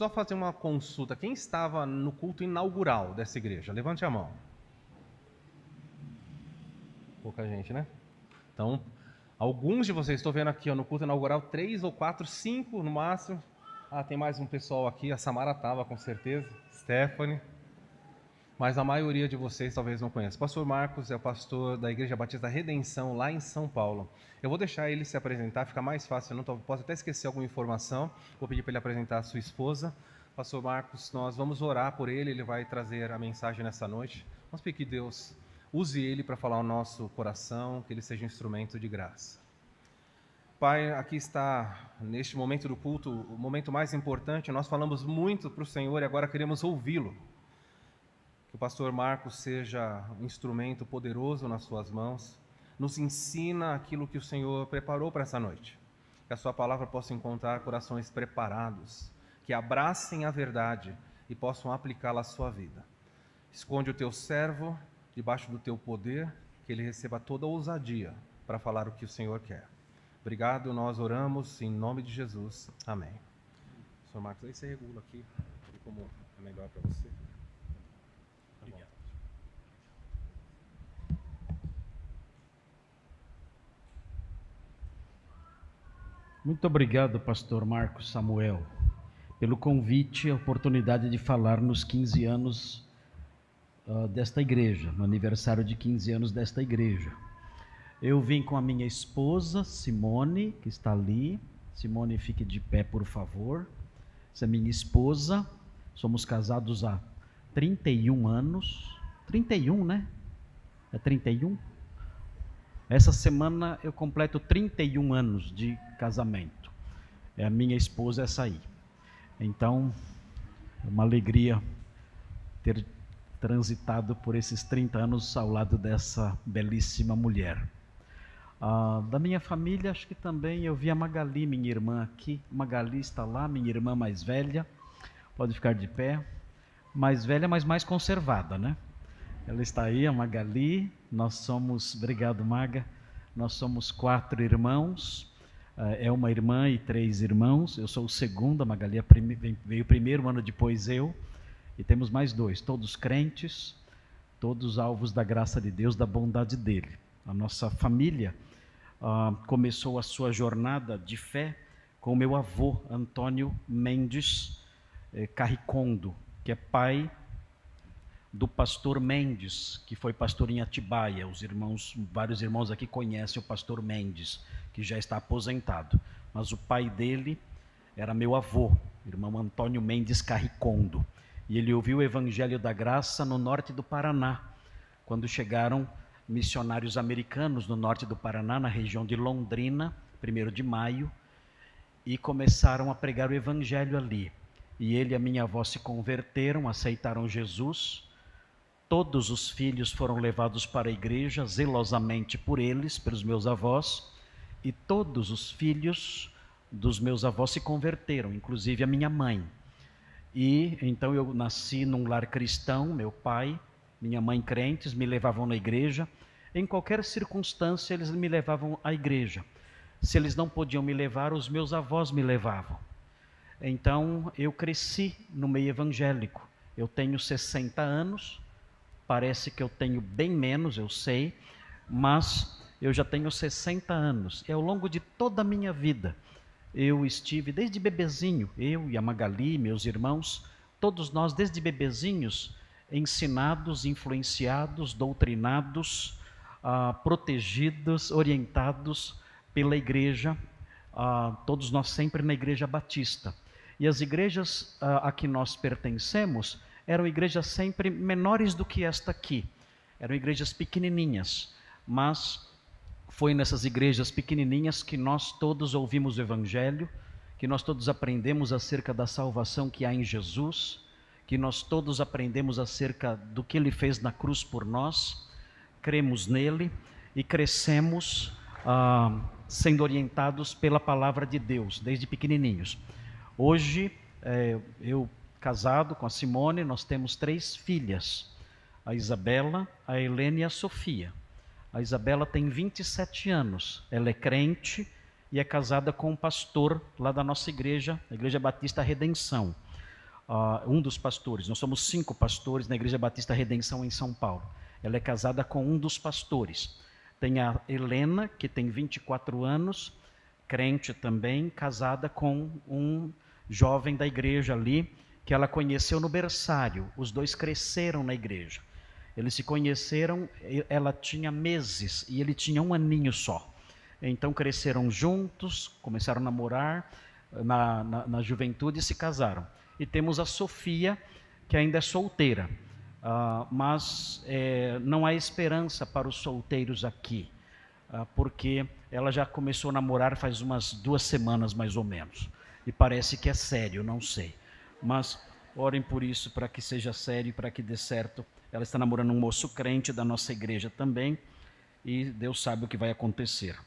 só fazer uma consulta. Quem estava no culto inaugural dessa igreja? Levante a mão. Pouca gente, né? Então, alguns de vocês, estou vendo aqui no culto inaugural, 3 ou 4, 5 no máximo. Tem mais um pessoal aqui, a Samara estava com certeza, Stephanie. Mas a maioria de vocês talvez não conheça. Pastor Marcos é o pastor da Igreja Batista Redenção, lá em São Paulo. Eu vou deixar ele se apresentar, fica mais fácil, eu não posso até esquecer alguma informação. Vou pedir para ele apresentar a sua esposa. Pastor Marcos, nós vamos orar por ele, ele vai trazer a mensagem nessa noite. Vamos pedir que Deus use ele para falar ao nosso coração, que ele seja um instrumento de graça. Pai, aqui está, neste momento do culto, o momento mais importante. Nós falamos muito para o Senhor e agora queremos ouvi-lo. Que o pastor Marcos seja um instrumento poderoso nas suas mãos, nos ensina aquilo que o Senhor preparou para essa noite. Que a sua palavra possa encontrar corações preparados, que abracem a verdade e possam aplicá-la à sua vida. Esconde o teu servo debaixo do teu poder, que ele receba toda a ousadia para falar o que o Senhor quer. Obrigado, nós oramos em nome de Jesus. Amém. Pastor Marcos, aí você regula aqui como é melhor para você. Obrigado. Muito obrigado, pastor Marcos Samuel, pelo convite e a oportunidade de falar nos 15 anos desta igreja, no aniversário de 15 anos desta igreja. Eu vim com a minha esposa, Simone, que está ali. Simone, fique de pé, por favor. Essa é minha esposa. Somos casados há 31 anos. 31, né? É 31? Essa semana eu completo 31 anos de casamento. A minha esposa, essa aí. Então, é uma alegria ter transitado por esses 30 anos ao lado dessa belíssima mulher. Da minha família, acho que também eu vi a Magali, minha irmã aqui. Magali está lá, minha irmã mais velha. Pode ficar de pé. Mais velha, mas mais conservada, né? Ela está aí, a Magali. Nós somos, obrigado Maga, nós somos 4 irmãos. É uma irmã e 3 irmãos. Eu sou o segundo, a Magali veio primeiro, um ano depois eu. E temos mais 2, todos crentes, todos alvos da graça de Deus, da bondade dele. A nossa família começou a sua jornada de fé com meu avô, Antônio Mendes Carricondo, que é pai do pastor Mendes, que foi pastor em Atibaia. Vários irmãos aqui conhecem o pastor Mendes, que já está aposentado. Mas o pai dele era meu avô, irmão Antônio Mendes Carricondo. E ele ouviu o Evangelho da Graça no norte do Paraná, quando chegaram missionários americanos no norte do Paraná, na região de Londrina, 1º de maio, e começaram a pregar o Evangelho ali. E ele e a minha avó se converteram, aceitaram Jesus. Todos os filhos foram levados para a igreja, zelosamente por eles, pelos meus avós, e todos os filhos dos meus avós se converteram, inclusive a minha mãe. E então eu nasci num lar cristão, meu pai, minha mãe crentes, me levavam na igreja. Em qualquer circunstância eles me levavam à igreja. Se eles não podiam me levar, os meus avós me levavam. Então eu cresci no meio evangélico. Eu tenho 60 anos, parece que eu tenho bem menos, eu sei, mas eu já tenho 60 anos. E ao longo de toda a minha vida, eu estive desde bebezinho, eu e a Magali, meus irmãos, todos nós desde bebezinhos, ensinados, influenciados, doutrinados, protegidos, orientados pela igreja, todos nós sempre na Igreja Batista. E as igrejas a que nós pertencemos eram igrejas sempre menores do que esta aqui, eram igrejas pequenininhas, mas foi nessas igrejas pequenininhas que nós todos ouvimos o Evangelho, que nós todos aprendemos acerca da salvação que há em Jesus, que nós todos aprendemos acerca do que Ele fez na cruz por nós, cremos nele e crescemos sendo orientados pela palavra de Deus, desde pequenininhos. Hoje, eu casado com a Simone, nós temos 3 filhas, a Isabela, a Helena e a Sofia. A Isabela tem 27 anos, ela é crente e é casada com um pastor lá da nossa igreja, a Igreja Batista Redenção. um dos pastores. Nós somos 5 pastores na Igreja Batista Redenção em São Paulo. Ela é casada com um dos pastores. Tem a Helena, que tem 24 anos, crente também, casada com um jovem da igreja ali, que ela conheceu no berçário. Os dois cresceram na igreja. Eles se conheceram, ela tinha meses e ele tinha 1 aninho só. Então cresceram juntos, começaram a namorar na juventude e se casaram. E temos a Sofia, que ainda é solteira. Mas não há esperança para os solteiros aqui, porque ela já começou a namorar faz umas 2 semanas mais ou menos, e parece que é sério, não sei, mas orem por isso, para que seja sério, para que dê certo. Ela está namorando um moço crente da nossa igreja também, e Deus sabe o que vai acontecer.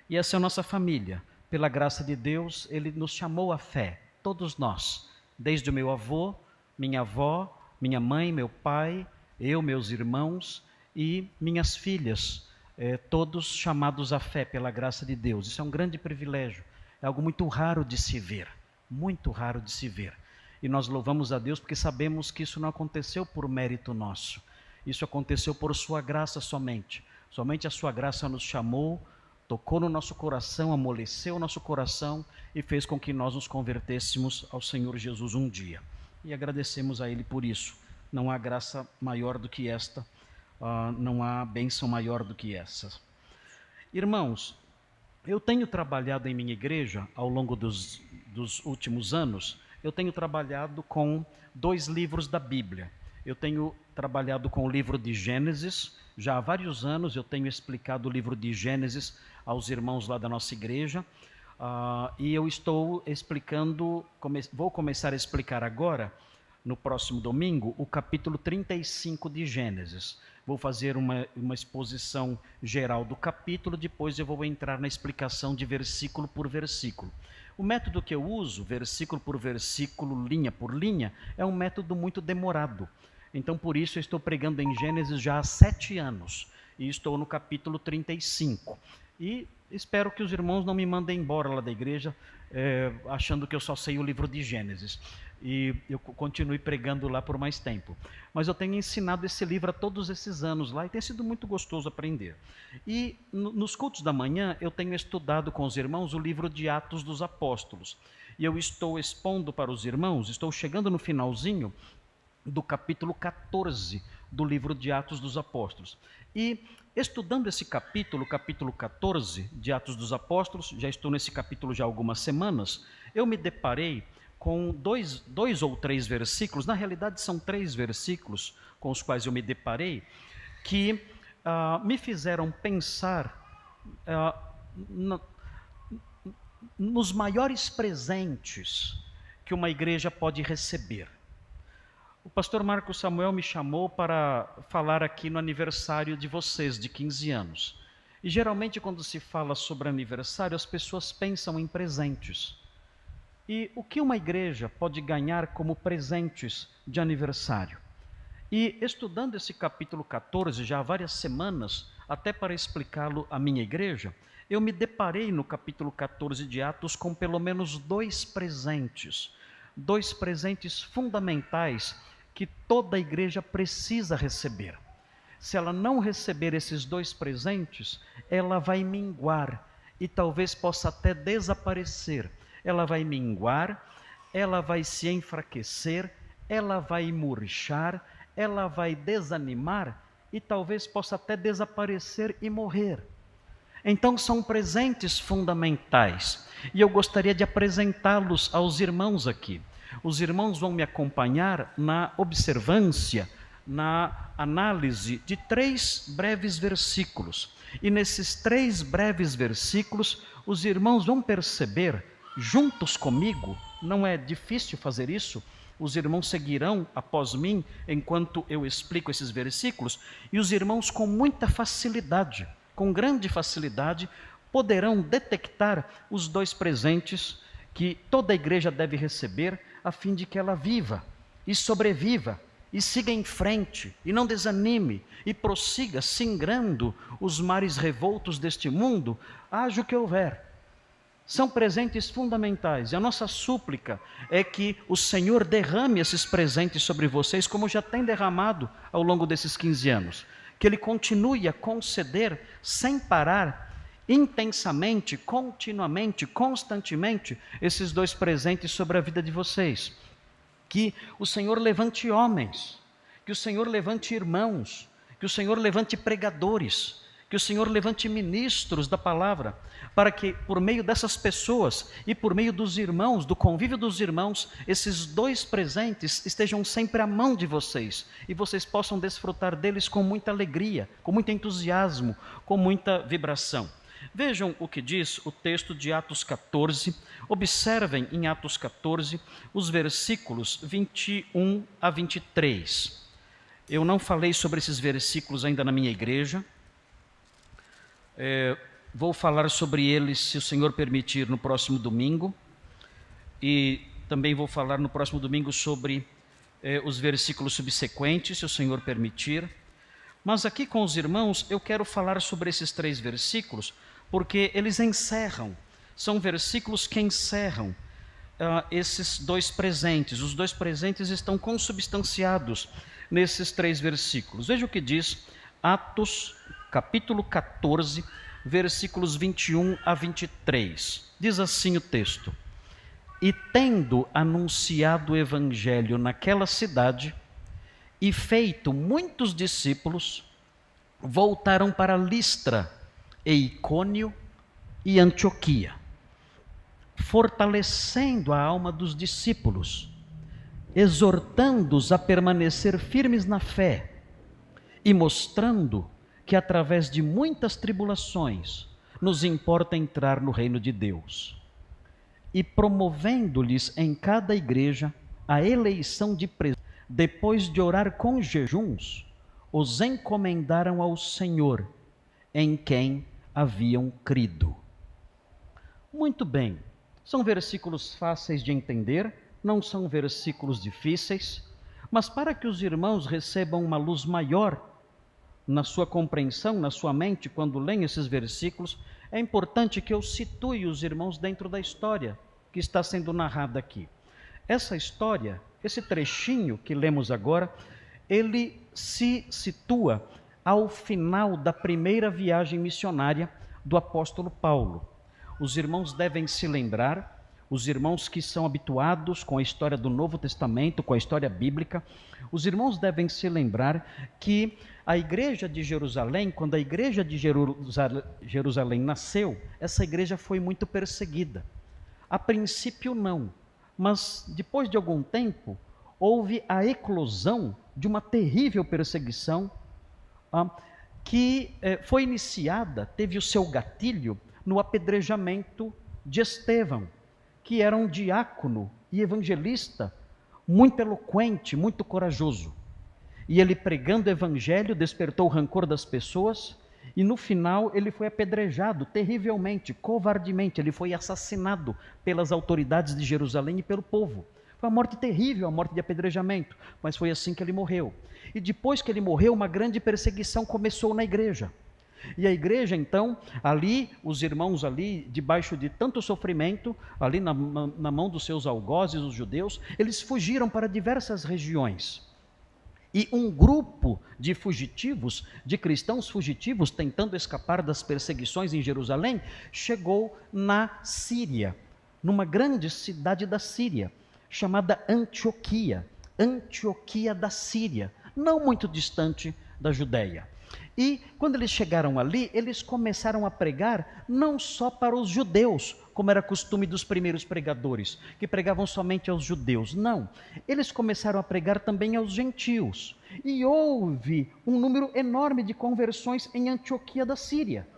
E essa é a nossa família. Pela graça de Deus, Ele nos chamou à fé, todos nós, desde o meu avô, minha avó, minha mãe, meu pai, eu, meus irmãos e minhas filhas, todos chamados à fé pela graça de Deus. Isso é um grande privilégio, é algo muito raro de se ver, muito raro de se ver. E nós louvamos a Deus porque sabemos que isso não aconteceu por mérito nosso, isso aconteceu por sua graça somente. Somente a sua graça nos chamou, tocou no nosso coração, amoleceu o nosso coração e fez com que nós nos convertêssemos ao Senhor Jesus um dia. E agradecemos a Ele por isso. Não há graça maior do que esta, não há bênção maior do que essa. Irmãos, eu tenho trabalhado em minha igreja, ao longo dos últimos anos, eu tenho trabalhado com 2 livros da Bíblia. Eu tenho trabalhado com o livro de Gênesis, já há vários anos eu tenho explicado o livro de Gênesis aos irmãos lá da nossa igreja, e eu estou explicando, vou começar a explicar agora, no próximo domingo, o capítulo 35 de Gênesis. Vou fazer uma exposição geral do capítulo, depois eu vou entrar na explicação de versículo por versículo. O método que eu uso, versículo por versículo, linha por linha, é um método muito demorado. Então, por isso, eu estou pregando em Gênesis já há 7 anos, e estou no capítulo 35. E espero que os irmãos não me mandem embora lá da igreja, achando que eu só sei o livro de Gênesis. E eu continue pregando lá por mais tempo. Mas eu tenho ensinado esse livro há todos esses anos lá, e tem sido muito gostoso aprender. E nos cultos da manhã, eu tenho estudado com os irmãos o livro de Atos dos Apóstolos. E eu estou expondo para os irmãos, estou chegando no finalzinho do capítulo 14 do livro de Atos dos Apóstolos. E estudando esse capítulo 14 de Atos dos Apóstolos, já estou nesse capítulo já há algumas semanas, eu me deparei com dois ou 3 versículos, na realidade são 3 versículos com os quais eu me deparei, que me fizeram pensar nos maiores presentes que uma igreja pode receber. O pastor Marcos Samuel me chamou para falar aqui no aniversário de vocês, de 15 anos. E geralmente quando se fala sobre aniversário, as pessoas pensam em presentes. E o que uma igreja pode ganhar como presentes de aniversário? E estudando esse capítulo 14, já há várias semanas, até para explicá-lo à minha igreja, eu me deparei no capítulo 14 de Atos com pelo menos 2 presentes fundamentais que toda igreja precisa receber. Se ela não receber esses 2 presentes, ela vai minguar e talvez possa até desaparecer. Ela vai minguar, ela vai se enfraquecer, ela vai murchar, ela vai desanimar e talvez possa até desaparecer e morrer. Então são presentes fundamentais e eu gostaria de apresentá-los aos irmãos aqui. Os irmãos vão me acompanhar na observância, na análise de 3 breves versículos. E nesses 3 breves versículos, os irmãos vão perceber, juntos comigo, não é difícil fazer isso, os irmãos seguirão após mim enquanto eu explico esses versículos, e os irmãos com muita facilidade, com grande facilidade, poderão detectar os 2 presentes que toda a igreja deve receber, a fim de que ela viva e sobreviva e siga em frente e não desanime e prossiga singrando os mares revoltos deste mundo, haja o que houver. São presentes fundamentais. E a nossa súplica é que o Senhor derrame esses presentes sobre vocês, como já tem derramado ao longo desses 15 anos. Que Ele continue a conceder sem parar, intensamente, continuamente, constantemente, esses 2 presentes sobre a vida de vocês. Que o Senhor levante homens, que o Senhor levante irmãos, que o Senhor levante pregadores, que o Senhor levante ministros da palavra, para que por meio dessas pessoas e por meio dos irmãos, do convívio dos irmãos, esses 2 presentes estejam sempre à mão de vocês e vocês possam desfrutar deles com muita alegria, com muito entusiasmo, com muita vibração. Vejam o que diz o texto de Atos 14, observem em Atos 14 os versículos 21 a 23. Eu não falei sobre esses versículos ainda na minha igreja, vou falar sobre eles, se o Senhor permitir, no próximo domingo, e também vou falar no próximo domingo sobre os versículos subsequentes, se o Senhor permitir. Mas aqui com os irmãos eu quero falar sobre esses 3 versículos, porque eles encerram, são versículos que encerram esses 2 presentes. Os 2 presentes estão consubstanciados nesses 3 versículos. Veja o que diz Atos, capítulo 14, versículos 21 a 23. Diz assim o texto: E tendo anunciado o evangelho naquela cidade e feito muitos discípulos, voltaram para Listra, e Icônio e Antioquia, fortalecendo a alma dos discípulos, exortando-os a permanecer firmes na fé e mostrando que através de muitas tribulações nos importa entrar no reino de Deus, e promovendo-lhes em cada igreja a eleição de presbíteros. Depois de orar com jejuns, os encomendaram ao Senhor, em quem haviam crido. Muito bem, são versículos fáceis de entender, não são versículos difíceis, mas para que os irmãos recebam uma luz maior na sua compreensão, na sua mente, quando leem esses versículos, é importante que eu situe os irmãos dentro da história que está sendo narrada aqui. Essa história, esse trechinho que lemos agora, ele se situa ao final da primeira viagem missionária do apóstolo Paulo. Os irmãos devem se lembrar, os irmãos que são habituados com a história do Novo Testamento, com a história bíblica, os irmãos devem se lembrar que a igreja de Jerusalém, quando a igreja de Jerusalém nasceu, essa igreja foi muito perseguida. A princípio não, mas depois de algum tempo, houve a eclosão de uma terrível perseguição que foi iniciada, teve o seu gatilho no apedrejamento de Estevão, que era um diácono e evangelista muito eloquente, muito corajoso. E ele, pregando o evangelho, despertou o rancor das pessoas e no final ele foi apedrejado terrivelmente, covardemente. Ele foi assassinado pelas autoridades de Jerusalém e pelo povo. Foi uma morte terrível, a morte de apedrejamento, mas foi assim que ele morreu. E depois que ele morreu, uma grande perseguição começou na igreja. E a igreja, então, ali, os irmãos ali, debaixo de tanto sofrimento, ali na mão dos seus algozes, os judeus, eles fugiram para diversas regiões. E um grupo de fugitivos, de cristãos fugitivos, tentando escapar das perseguições em Jerusalém, chegou na Síria, numa grande cidade da Síria, chamada Antioquia, Antioquia da Síria, não muito distante da Judéia. E quando eles chegaram ali, eles começaram a pregar não só para os judeus, como era costume dos primeiros pregadores, que pregavam somente aos judeus. Não, eles começaram a pregar também aos gentios. E houve um número enorme de conversões em Antioquia da Síria.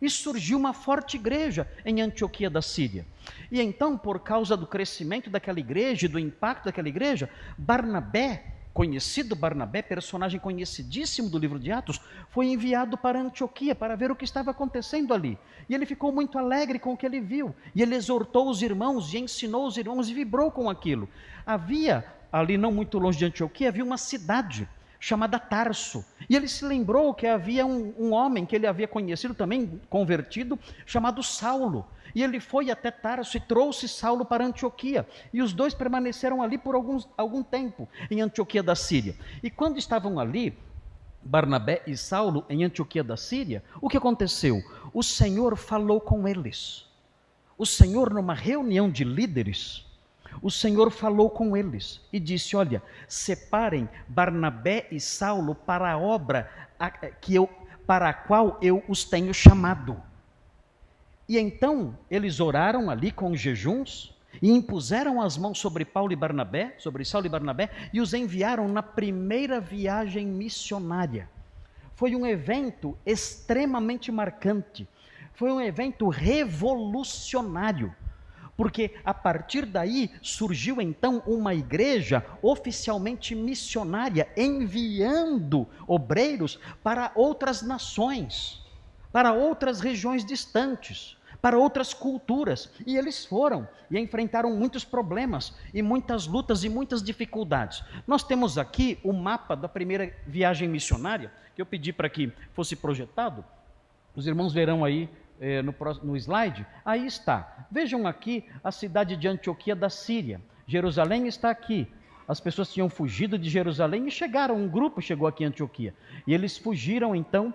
E surgiu uma forte igreja em Antioquia da Síria. E então, por causa do crescimento daquela igreja e do impacto daquela igreja, Barnabé, conhecido Barnabé, personagem conhecidíssimo do livro de Atos, foi enviado para Antioquia para ver o que estava acontecendo ali. E ele ficou muito alegre com o que ele viu. E ele exortou os irmãos e ensinou os irmãos e vibrou com aquilo. Havia, ali não muito longe de Antioquia, havia uma cidade chamada Tarso. E ele se lembrou que havia um homem que ele havia conhecido também, convertido, chamado Saulo. E ele foi até Tarso e trouxe Saulo para Antioquia. E os dois permaneceram ali por algum tempo, em Antioquia da Síria. E quando estavam ali, Barnabé e Saulo, em Antioquia da Síria, o que aconteceu? O Senhor falou com eles. O Senhor, numa reunião de líderes, o Senhor falou com eles e disse: olha, separem Barnabé e Saulo para a obra para a qual eu os tenho chamado. E então eles oraram ali com jejuns e impuseram as mãos sobre Saulo e Barnabé, e os enviaram na primeira viagem missionária. Foi um evento extremamente marcante, foi um evento revolucionário, porque a partir daí surgiu então uma igreja oficialmente missionária, enviando obreiros para outras nações, para outras regiões distantes, para outras culturas. E eles foram e enfrentaram muitos problemas, e muitas lutas e muitas dificuldades. Nós temos aqui o mapa da primeira viagem missionária, que eu pedi para que fosse projetado. Os irmãos verão aí no slide. Aí está. Vejam aqui a cidade de Antioquia da Síria. Jerusalém está aqui. As pessoas tinham fugido de Jerusalém e um grupo chegou aqui em Antioquia. E eles fugiram então,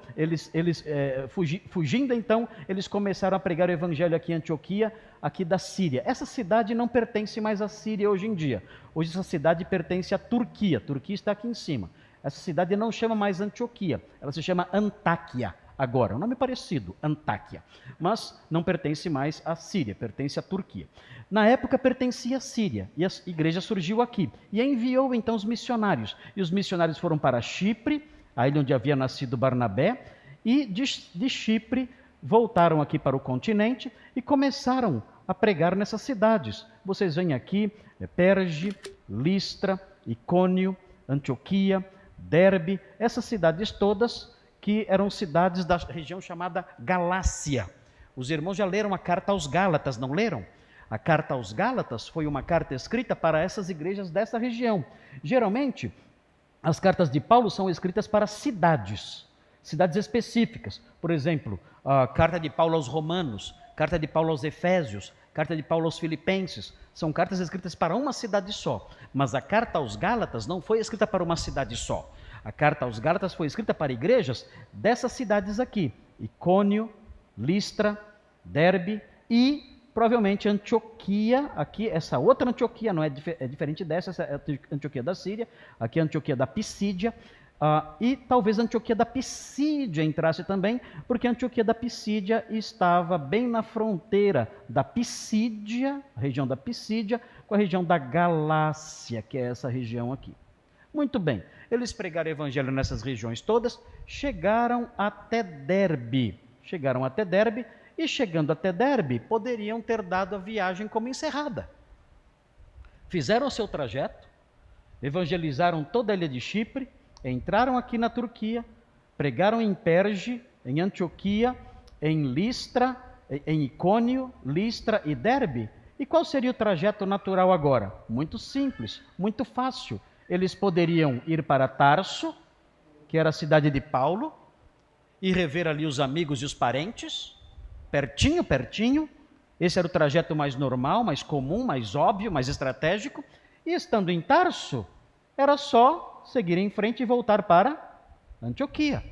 fugindo então, eles começaram a pregar o evangelho aqui em Antioquia, aqui da Síria. Essa cidade não pertence mais à Síria hoje em dia. Hoje essa cidade pertence à Turquia. A Turquia está aqui em cima. Essa cidade não chama mais Antioquia, ela se chama Antáquia. Agora, um nome parecido, Antáquia, mas não pertence mais à Síria, pertence à Turquia. Na época pertencia à Síria, e a igreja surgiu aqui, e enviou então os missionários, e os missionários foram para Chipre, a ilha onde havia nascido Barnabé, e de Chipre voltaram aqui para o continente, e começaram a pregar nessas cidades. Vocês veem aqui, Perge, Listra, Icônio, Antioquia, Derbe, essas cidades todas, que eram cidades da região chamada Galácia. Os irmãos já leram a carta aos Gálatas, não leram? A carta aos Gálatas foi uma carta escrita para essas igrejas dessa região. Geralmente, as cartas de Paulo são escritas para cidades específicas. Por exemplo, a carta de Paulo aos Romanos, carta de Paulo aos Efésios, carta de Paulo aos Filipenses, são cartas escritas para uma cidade só. Mas a carta aos Gálatas não foi escrita para uma cidade só. A carta aos Gálatas foi escrita para igrejas dessas cidades aqui, Icônio, Listra, Derbe e provavelmente Antioquia, aqui essa outra Antioquia, não é diferente dessa, essa é a Antioquia da Síria, aqui é a Antioquia da Pisídia, e talvez a Antioquia da Pisídia entrasse também, porque a Antioquia da Pisídia estava bem na fronteira da Pisídia, a região da Pisídia, com a região da Galácia, que é essa região aqui. Muito bem, eles pregaram o evangelho nessas regiões todas, chegaram até Derbe, e chegando até Derbe, poderiam ter dado a viagem como encerrada. Fizeram o seu trajeto, evangelizaram toda a ilha de Chipre, entraram aqui na Turquia, pregaram em Perge, em Antioquia, em Listra, em Icônio, Listra e Derbe. E qual seria o trajeto natural agora? Muito simples, muito fácil. Eles poderiam ir para Tarso, que era a cidade de Paulo, e rever ali os amigos e os parentes, pertinho. Esse era o trajeto mais normal, mais comum, mais óbvio, mais estratégico. E estando em Tarso, era só seguir em frente e voltar para Antioquia.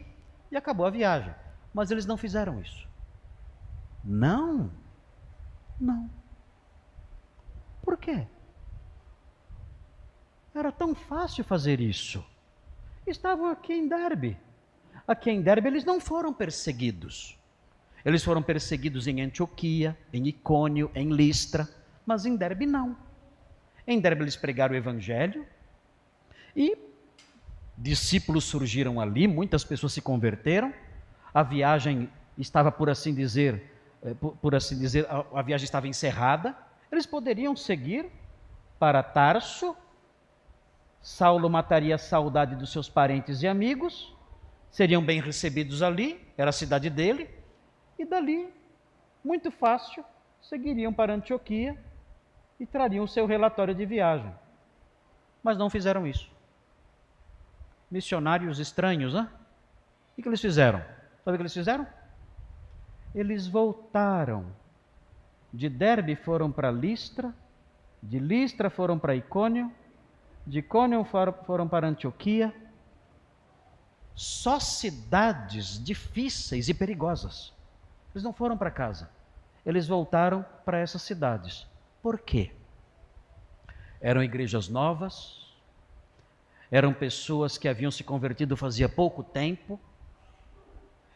E acabou a viagem. Mas eles não fizeram isso. Não. Por quê? Era tão fácil fazer isso. Estavam aqui em Derbe. Aqui em Derbe eles não foram perseguidos. Eles foram perseguidos em Antioquia, em Icônio, em Listra, mas em Derbe não. Em Derbe eles pregaram o evangelho e discípulos surgiram ali, muitas pessoas se converteram. A viagem estava, por assim dizer, a viagem estava encerrada. Eles poderiam seguir para Tarso. Saulo mataria a saudade dos seus parentes e amigos, seriam bem recebidos ali, era a cidade dele, e dali, muito fácil, seguiriam para Antioquia e trariam o seu relatório de viagem. Mas não fizeram isso. missionários estranhos, né? O que eles fizeram? Sabe o que eles fizeram? Eles voltaram. De Derbe foram para Listra, de Listra foram para Icônio, de Icônio foram para Antioquia. Só cidades difíceis e perigosas. Eles não foram para casa. Eles voltaram para essas cidades. Por quê? Eram igrejas novas, eram pessoas que haviam se convertido fazia pouco tempo,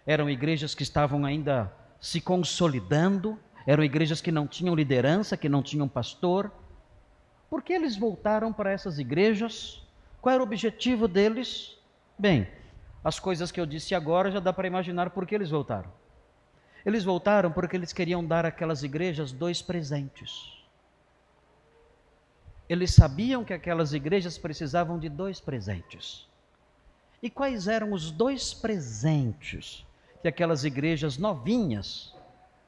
eram igrejas que estavam ainda se consolidando, eram igrejas que não tinham liderança, que não tinham pastor. Por que eles voltaram para essas igrejas? Qual era o objetivo deles? Bem, as coisas que eu disse agora já dá para imaginar por que eles voltaram. Eles voltaram porque eles queriam dar àquelas igrejas 2 presentes. Eles sabiam que aquelas igrejas precisavam de 2 presentes. E quais eram os 2 presentes que aquelas igrejas novinhas,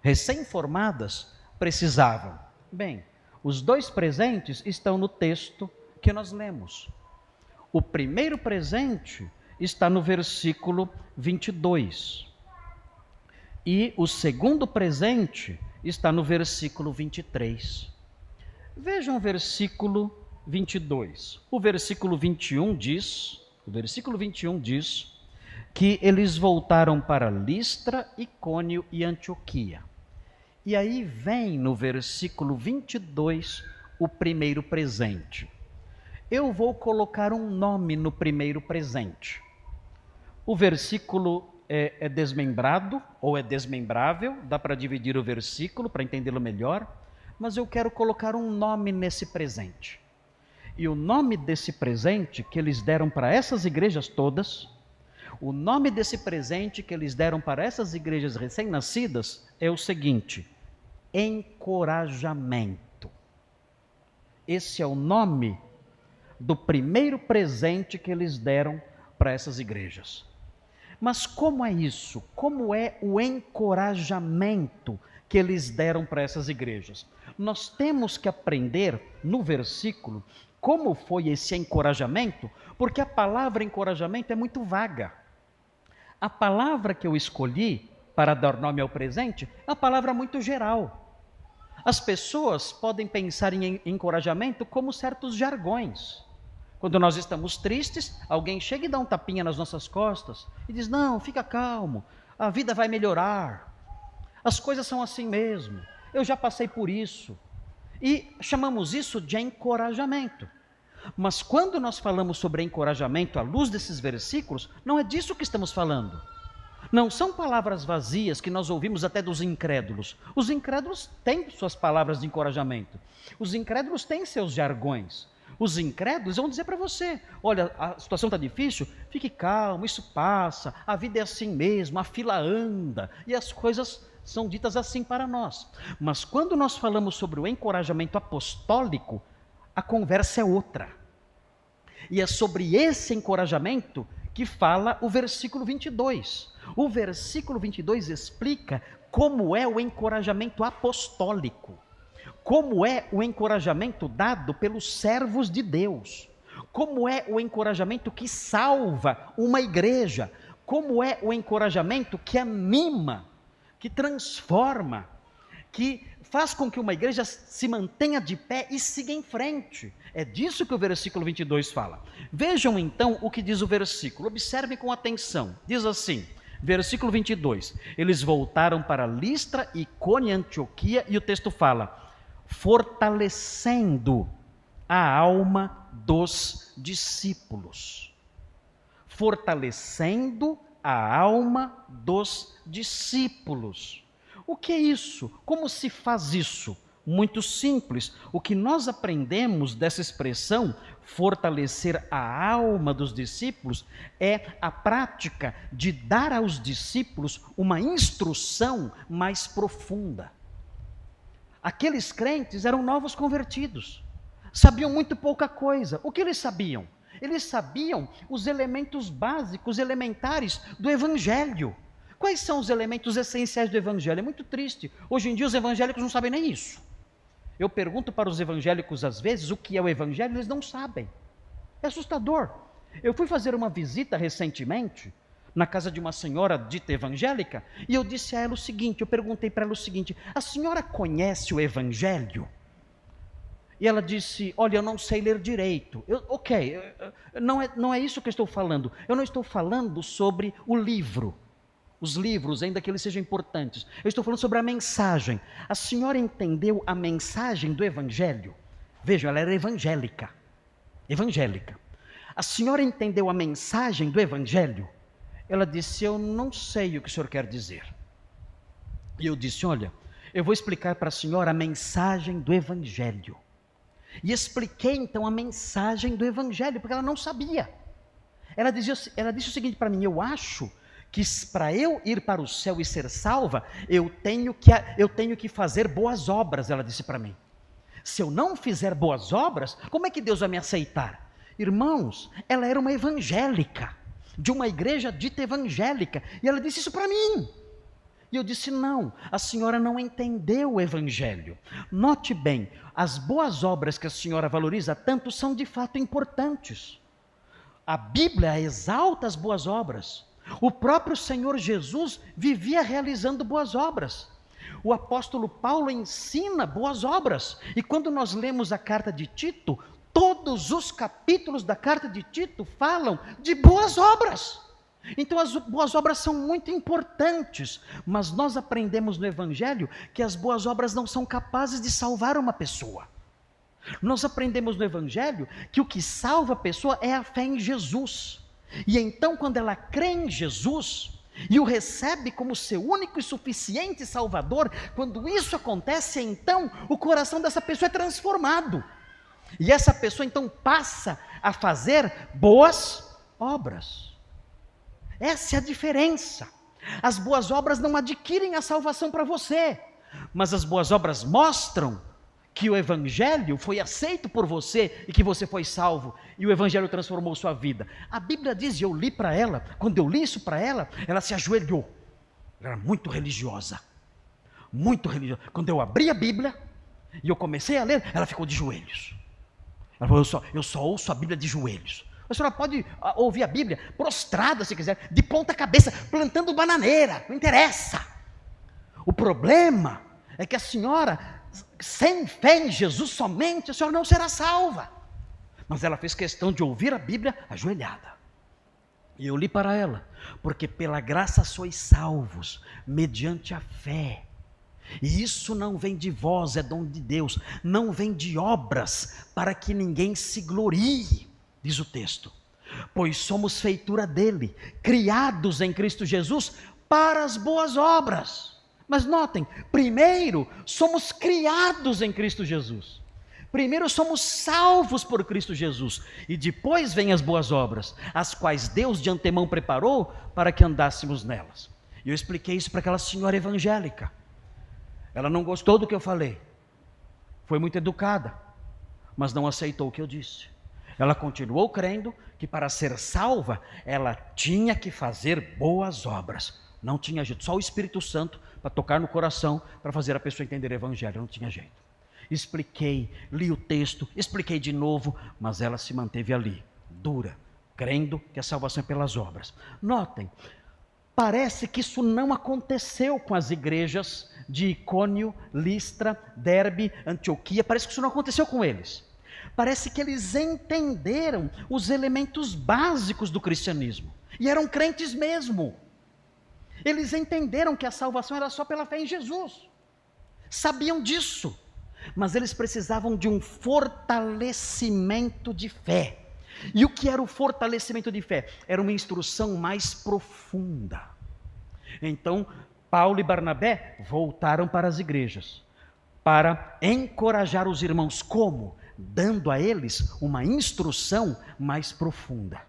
recém-formadas, precisavam? Bem, os 2 presentes estão no texto que nós lemos. O primeiro presente está no versículo 22. E o segundo presente está no versículo 23. Vejam o versículo 22. O versículo 21 diz que eles voltaram para Listra, Icônio e Antioquia. E aí vem no versículo 22 o primeiro presente. Eu vou colocar um nome no primeiro presente. O versículo é desmembrado ou é desmembrável, dá para dividir o versículo para entendê-lo melhor, mas eu quero colocar um nome nesse presente. E o nome desse presente que eles deram para essas igrejas todas, o nome desse presente que eles deram para essas igrejas recém-nascidas é o seguinte: encorajamento. Esse é o nome do primeiro presente que eles deram para essas igrejas. Mas como é isso? Como é o encorajamento que eles deram para essas igrejas? Nós temos que aprender no versículo como foi esse encorajamento, porque a palavra encorajamento é muito vaga. A palavra que eu escolhi para dar nome ao presente é uma palavra muito geral. As pessoas podem pensar em encorajamento como certos jargões. Quando nós estamos tristes, alguém chega e dá um tapinha nas nossas costas e diz: não, fica calmo, a vida vai melhorar, as coisas são assim mesmo, eu já passei por isso. E chamamos isso de encorajamento. Mas quando nós falamos sobre encorajamento à luz desses versículos, não é disso que estamos falando. Não são palavras vazias que nós ouvimos até dos incrédulos. Os incrédulos têm suas palavras de encorajamento. Os incrédulos têm seus jargões. Os incrédulos vão dizer para você: olha, a situação está difícil, fique calmo, isso passa, a vida é assim mesmo, a fila anda, e as coisas são ditas assim para nós. Mas quando nós falamos sobre o encorajamento apostólico, a conversa é outra. E é sobre esse encorajamento que fala o versículo 22. O versículo 22 explica como é o encorajamento apostólico. Como é o encorajamento dado pelos servos de Deus? Como é o encorajamento que salva uma igreja? Como é o encorajamento que anima, que transforma, que faz com que uma igreja se mantenha de pé e siga em frente? É disso que o versículo 22 fala. Vejam então o que diz o versículo, observem com atenção. Diz assim, versículo 22, eles voltaram para Listra, Icônio e Antioquia, e o texto fala: fortalecendo a alma dos discípulos. Fortalecendo a alma dos discípulos. O que é isso? Como se faz isso? Muito simples. O que nós aprendemos dessa expressão, fortalecer a alma dos discípulos, é a prática de dar aos discípulos uma instrução mais profunda. Aqueles crentes eram novos convertidos, sabiam muito pouca coisa. O que eles sabiam? Eles sabiam os elementos básicos, elementares do Evangelho. Quais são os elementos essenciais do Evangelho? É muito triste. Hoje em dia os evangélicos não sabem nem isso. Eu pergunto para os evangélicos às vezes o que é o Evangelho, eles não sabem. É assustador. Eu fui fazer uma visita recentemente na casa de uma senhora dita evangélica, e eu disse a ela o seguinte, eu perguntei para ela o seguinte: a senhora conhece o Evangelho? E ela disse: olha, eu não sei ler direito. Não é isso que eu estou falando. Eu não estou falando sobre o livro, os livros, ainda que eles sejam importantes. Eu estou falando sobre a mensagem. A senhora entendeu a mensagem do Evangelho? Vejam, ela era evangélica. A senhora entendeu a mensagem do Evangelho? Ela disse: eu não sei o que o senhor quer dizer. E eu disse: olha, eu vou explicar para a senhora a mensagem do Evangelho. E expliquei então a mensagem do Evangelho, porque ela não sabia. Ela disse o seguinte para mim: eu acho que para eu ir para o céu e ser salva, eu tenho que fazer boas obras, ela disse para mim. Se eu não fizer boas obras, como é que Deus vai me aceitar? Irmãos, ela era uma evangélica, de uma igreja dita evangélica, e ela disse isso para mim. E eu disse: não, a senhora não entendeu o Evangelho. Note bem, as boas obras que a senhora valoriza tanto são de fato importantes. A Bíblia exalta as boas obras. O próprio Senhor Jesus vivia realizando boas obras. O apóstolo Paulo ensina boas obras. E quando nós lemos a carta de Tito, todos os capítulos da carta de Tito falam de boas obras. Então as boas obras são muito importantes, mas nós aprendemos no Evangelho que as boas obras não são capazes de salvar uma pessoa. Nós aprendemos no Evangelho que o que salva a pessoa é a fé em Jesus. E então, quando ela crê em Jesus e o recebe como seu único e suficiente Salvador, quando isso acontece, então o coração dessa pessoa é transformado. E essa pessoa então passa a fazer boas obras. Essa é a diferença. As boas obras não adquirem a salvação para você, mas as boas obras mostram que o Evangelho foi aceito por você e que você foi salvo, e o Evangelho transformou sua vida. A Bíblia diz, e eu li para ela, quando eu li isso para ela, ela se ajoelhou. Ela era muito religiosa. Quando eu abri a Bíblia e eu comecei a ler, ela ficou de joelhos. Ela falou: eu só ouço a Bíblia de joelhos. A senhora pode ouvir a Bíblia prostrada, se quiser, de ponta cabeça, plantando bananeira, não interessa. O problema é que a senhora, sem fé em Jesus somente, a senhora não será salva. Mas ela fez questão de ouvir a Bíblia ajoelhada. E eu li para ela: porque pela graça sois salvos, mediante a fé. E isso não vem de vós, é dom de Deus, não vem de obras, para que ninguém se glorie, diz o texto. Pois somos feitura dele, criados em Cristo Jesus para as boas obras. Mas notem, primeiro somos criados em Cristo Jesus. Primeiro somos salvos por Cristo Jesus, e depois vêm as boas obras, as quais Deus de antemão preparou para que andássemos nelas. E eu expliquei isso para aquela senhora evangélica. Ela não gostou do que eu falei, foi muito educada, mas não aceitou o que eu disse. Ela continuou crendo que para ser salva, ela tinha que fazer boas obras. Não tinha jeito, só o Espírito Santo para tocar no coração, para fazer a pessoa entender o Evangelho, não tinha jeito. Expliquei, li o texto, expliquei de novo, mas ela se manteve ali, dura, crendo que a salvação é pelas obras. Notem, parece que isso não aconteceu com as igrejas de Icônio, Listra, Derbe, Antioquia, parece que isso não aconteceu com eles. Parece que eles entenderam os elementos básicos do cristianismo, e eram crentes mesmo. Eles entenderam que a salvação era só pela fé em Jesus, sabiam disso, mas eles precisavam de um fortalecimento de fé. E o que era o fortalecimento de fé? Era uma instrução mais profunda. Então, Paulo e Barnabé voltaram para as igrejas, para encorajar os irmãos. Como? Dando a eles uma instrução mais profunda,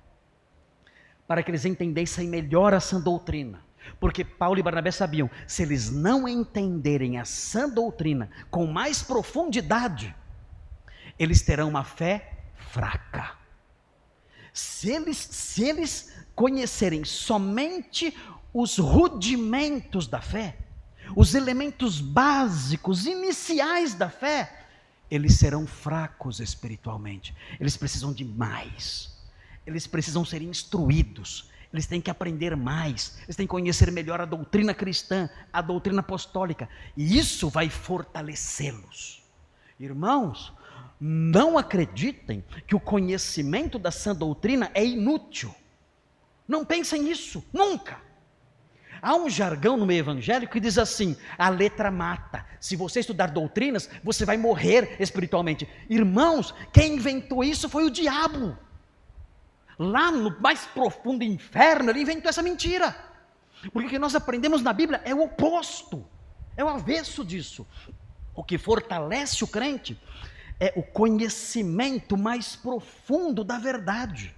para que eles entendessem melhor a sã doutrina. Porque Paulo e Barnabé sabiam, se eles não entenderem a sã doutrina com mais profundidade, eles terão uma fé fraca. Se eles conhecerem somente os rudimentos da fé, os elementos básicos, iniciais da fé, eles serão fracos espiritualmente. Eles precisam de mais. eles precisam ser instruídos, eles têm que aprender mais, eles têm que conhecer melhor a doutrina cristã, a doutrina apostólica, e isso vai fortalecê-los. Irmãos, não acreditem que o conhecimento da sã doutrina é inútil. Não pensem nisso, nunca. Há um jargão no meio evangélico que diz assim: a letra mata. Se você estudar doutrinas, você vai morrer espiritualmente. Irmãos, quem inventou isso foi o diabo. Lá no mais profundo inferno, ele inventou essa mentira. Porque o que nós aprendemos na Bíblia é o oposto, é o avesso disso. O que fortalece o crente é o conhecimento mais profundo da verdade.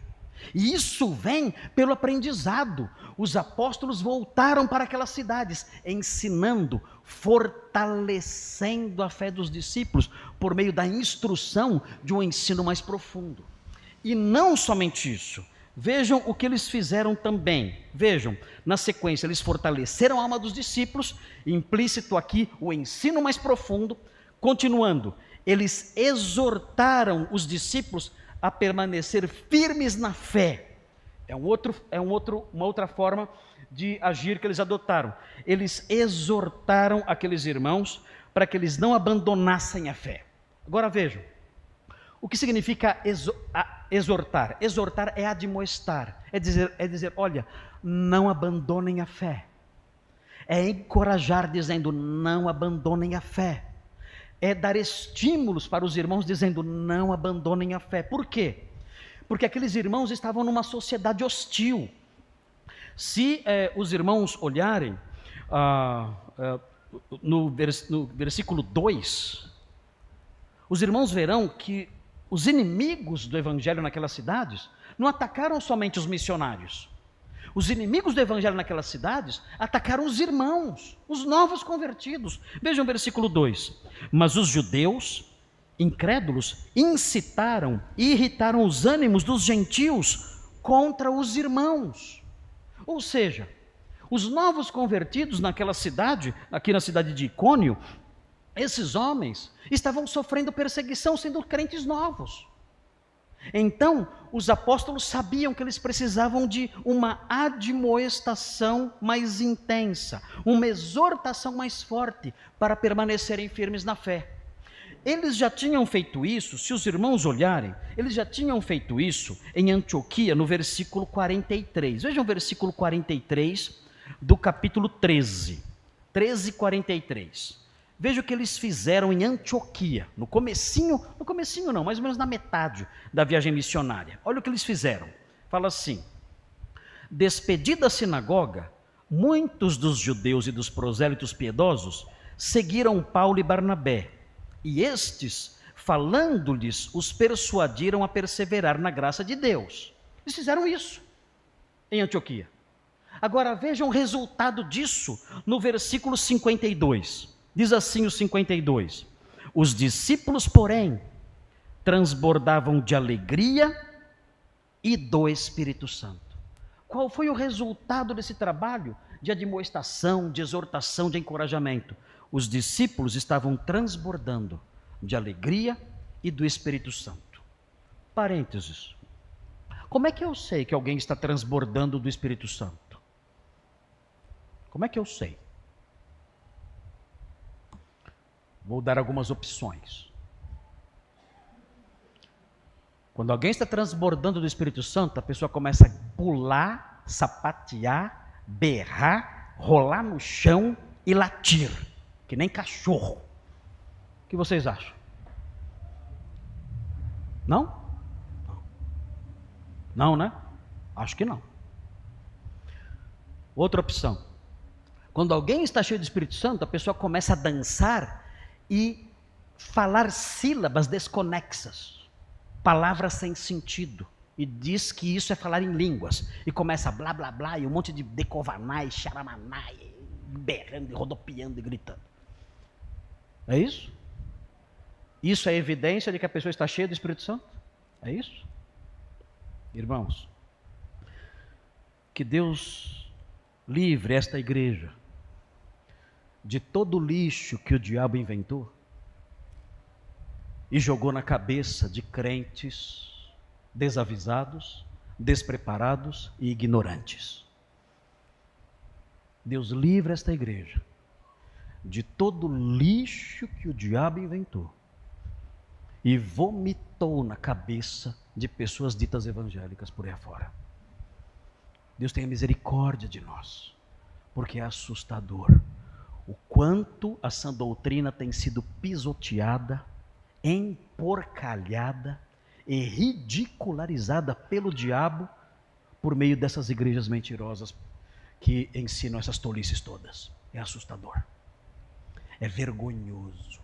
E isso vem pelo aprendizado. Os apóstolos voltaram para aquelas cidades, ensinando, fortalecendo a fé dos discípulos, por meio da instrução de um ensino mais profundo. E não somente isso, vejam o que eles fizeram também. Vejam, na sequência, eles fortaleceram a alma dos discípulos, implícito aqui o ensino mais profundo. Continuando, eles exortaram os discípulos a permanecer firmes na fé. Uma outra forma de agir que eles adotaram. Eles exortaram aqueles irmãos para que eles não abandonassem a fé. Agora vejam, o que significa exortar? Exortar é admoestar, é dizer, olha, não abandonem a fé. É encorajar dizendo, não abandonem a fé. É dar estímulos para os irmãos dizendo, não abandonem a fé. Por quê? Porque aqueles irmãos estavam numa sociedade hostil. Se os irmãos olharem no versículo 2, os irmãos verão que os inimigos do evangelho naquelas cidades não atacaram somente os missionários. Os inimigos do evangelho naquelas cidades atacaram os irmãos, os novos convertidos. Vejam o versículo 2. Mas os judeus, incrédulos, incitaram e irritaram os ânimos dos gentios contra os irmãos. Ou seja, os novos convertidos naquela cidade, aqui na cidade de Icônio, esses homens estavam sofrendo perseguição sendo crentes novos. Então, os apóstolos sabiam que eles precisavam de uma admoestação mais intensa, uma exortação mais forte para permanecerem firmes na fé. Eles já tinham feito isso, se os irmãos olharem, eles já tinham feito isso em Antioquia, no versículo 43. Vejam o versículo 43 do capítulo 13, 43. Veja o que eles fizeram em Antioquia, no comecinho não, mais ou menos na metade da viagem missionária. Olha o que eles fizeram. Fala assim: despedida a sinagoga, muitos dos judeus e dos prosélitos piedosos seguiram Paulo e Barnabé, e estes, falando-lhes, os persuadiram a perseverar na graça de Deus. Eles fizeram isso em Antioquia. Agora vejam o resultado disso no versículo 52. Diz assim o 52, os discípulos, porém, transbordavam de alegria e do Espírito Santo. Qual foi o resultado desse trabalho de admoestação, de exortação, de encorajamento? Os discípulos estavam transbordando de alegria e do Espírito Santo. Parênteses. Como é que eu sei que alguém está transbordando do Espírito Santo? Como é que eu sei? Vou dar algumas opções. Quando alguém está transbordando do Espírito Santo, a pessoa começa a pular, sapatear, berrar, rolar no chão e latir, que nem cachorro. O que vocês acham? Não? Não, né? Acho que não. Outra opção. Quando alguém está cheio do Espírito Santo, a pessoa começa a dançar e falar sílabas desconexas, palavras sem sentido, e diz que isso é falar em línguas, e começa blá blá blá, e um monte de decovanai, xaramanai, berrando, rodopiando e gritando. É isso? Isso é evidência de que a pessoa está cheia do Espírito Santo? É isso? Irmãos, que Deus livre esta igreja de todo o lixo que o diabo inventou e jogou na cabeça de crentes desavisados, despreparados e ignorantes. Deus livre esta igreja de todo o lixo que o diabo inventou e vomitou na cabeça de pessoas ditas evangélicas por aí afora. Deus tenha misericórdia de nós, porque é assustador o quanto a sã doutrina tem sido pisoteada, emporcalhada e ridicularizada pelo diabo por meio dessas igrejas mentirosas que ensinam essas tolices todas. É assustador. É vergonhoso.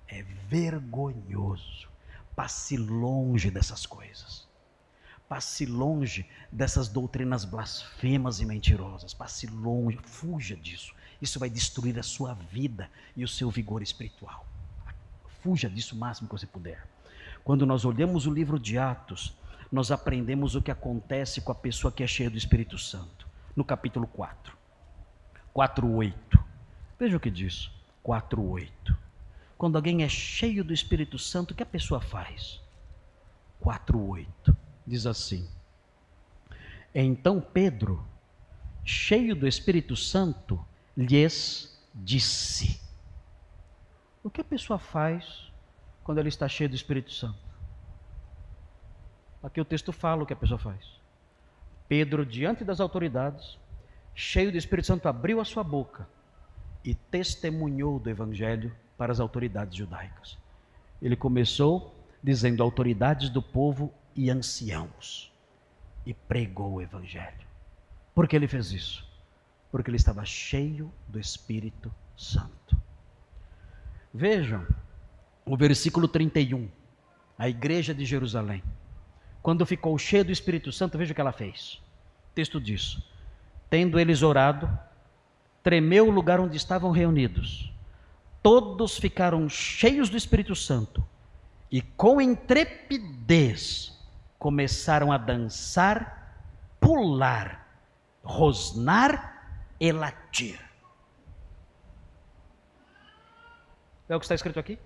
É vergonhoso. Passe longe dessas coisas. Passe longe dessas doutrinas blasfemas e mentirosas. Passe longe, fuja disso. Isso vai destruir a sua vida e o seu vigor espiritual. Fuja disso o máximo que você puder. Quando nós olhamos o livro de Atos, nós aprendemos o que acontece com a pessoa que é cheia do Espírito Santo. No capítulo 4:8. Veja o que diz. 4:8. Quando alguém é cheio do Espírito Santo, o que a pessoa faz? 4:8. Diz assim: então Pedro, cheio do Espírito Santo, lhes disse. O que a pessoa faz quando ela está cheia do Espírito Santo? Aqui o texto fala o que a pessoa faz. Pedro, diante das autoridades, cheio do Espírito Santo, abriu a sua boca e testemunhou do Evangelho para as autoridades judaicas. Ele começou dizendo autoridades do povo e anciãos, e pregou o Evangelho. Por que ele fez isso? Porque ele estava cheio do Espírito Santo. Vejam o versículo 31, a igreja de Jerusalém. Quando ficou cheia do Espírito Santo, veja o que ela fez. O texto diz: tendo eles orado, tremeu o lugar onde estavam reunidos. Todos ficaram cheios do Espírito Santo e com intrepidez começaram a dançar, pular, rosnar e latir. É o que está escrito aqui?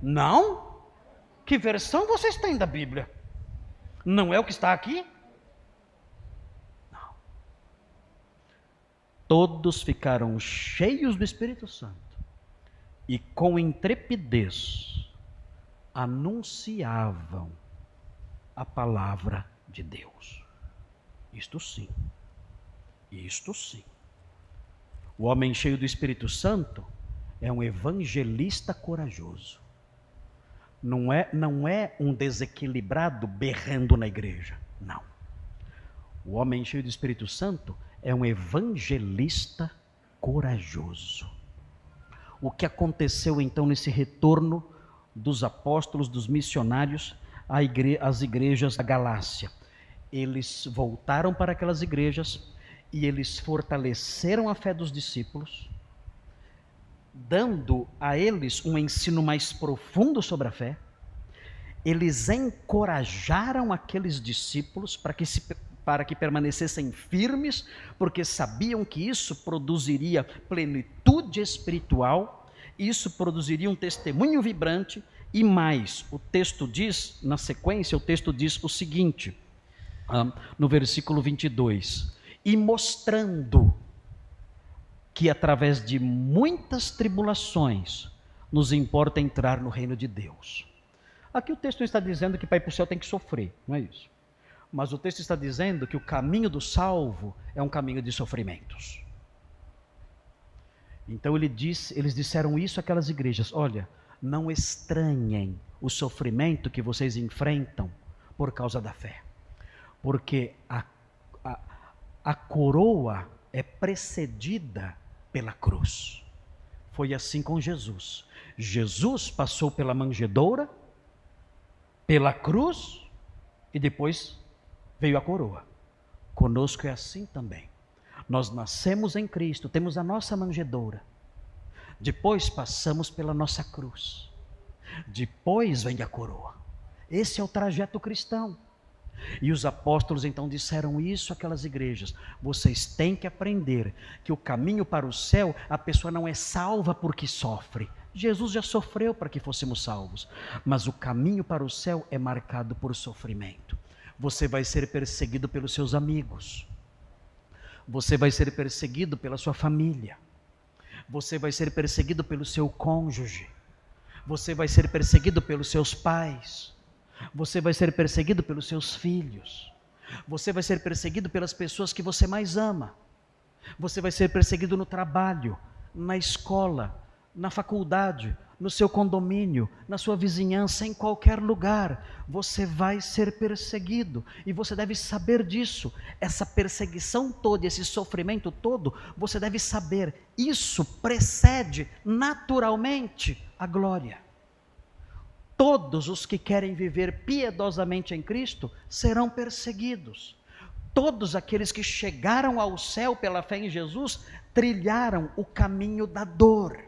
Não? Que versão vocês têm da Bíblia? Não é o que está aqui? Não. Todos ficaram cheios do Espírito Santo e com intrepidez anunciavam a palavra de Deus. Isto sim. Isto sim. O homem cheio do Espírito Santo é um evangelista corajoso. Não é um desequilibrado berrando na igreja. Não. O homem cheio do Espírito Santo é um evangelista corajoso. O que aconteceu então nesse retorno dos apóstolos, dos missionários às igrejas da Galácia? Eles voltaram para aquelas igrejas e eles fortaleceram a fé dos discípulos, dando a eles um ensino mais profundo sobre a fé. Eles encorajaram aqueles discípulos para que permanecessem firmes, porque sabiam que isso produziria plenitude espiritual, isso produziria um testemunho vibrante. E mais, o texto diz, na sequência, o texto diz o seguinte, no versículo 22, e mostrando que através de muitas tribulações nos importa entrar no reino de Deus. Aqui o texto não está dizendo que para ir para o céu tem que sofrer, não é isso. Mas o texto está dizendo que o caminho do salvo é um caminho de sofrimentos. Então eles disseram isso àquelas igrejas: olha, não estranhem o sofrimento que vocês enfrentam por causa da fé. Porque a coroa é precedida pela cruz. Foi assim com Jesus. Jesus passou pela manjedoura, pela cruz, e depois veio a coroa. Conosco é assim também. Nós nascemos em Cristo, temos a nossa manjedoura, depois passamos pela nossa cruz, depois vem a coroa. Esse é o trajeto cristão. E os apóstolos então disseram isso àquelas igrejas: vocês têm que aprender que o caminho para o céu, a pessoa não é salva porque sofre. Jesus já sofreu para que fôssemos salvos, mas o caminho para o céu é marcado por sofrimento. Você vai ser perseguido pelos seus amigos. Você vai ser perseguido pela sua família. Você vai ser perseguido pelo seu cônjuge. Você vai ser perseguido pelos seus pais. Você vai ser perseguido pelos seus filhos. Você vai ser perseguido pelas pessoas que você mais ama. Você vai ser perseguido no trabalho, na escola, na faculdade, no seu condomínio, na sua vizinhança, em qualquer lugar. Você vai ser perseguido e você deve saber disso. Essa perseguição toda, esse sofrimento todo, você deve saber. Isso precede naturalmente a glória. Todos os que querem viver piedosamente em Cristo serão perseguidos. Todos aqueles que chegaram ao céu pela fé em Jesus trilharam o caminho da dor.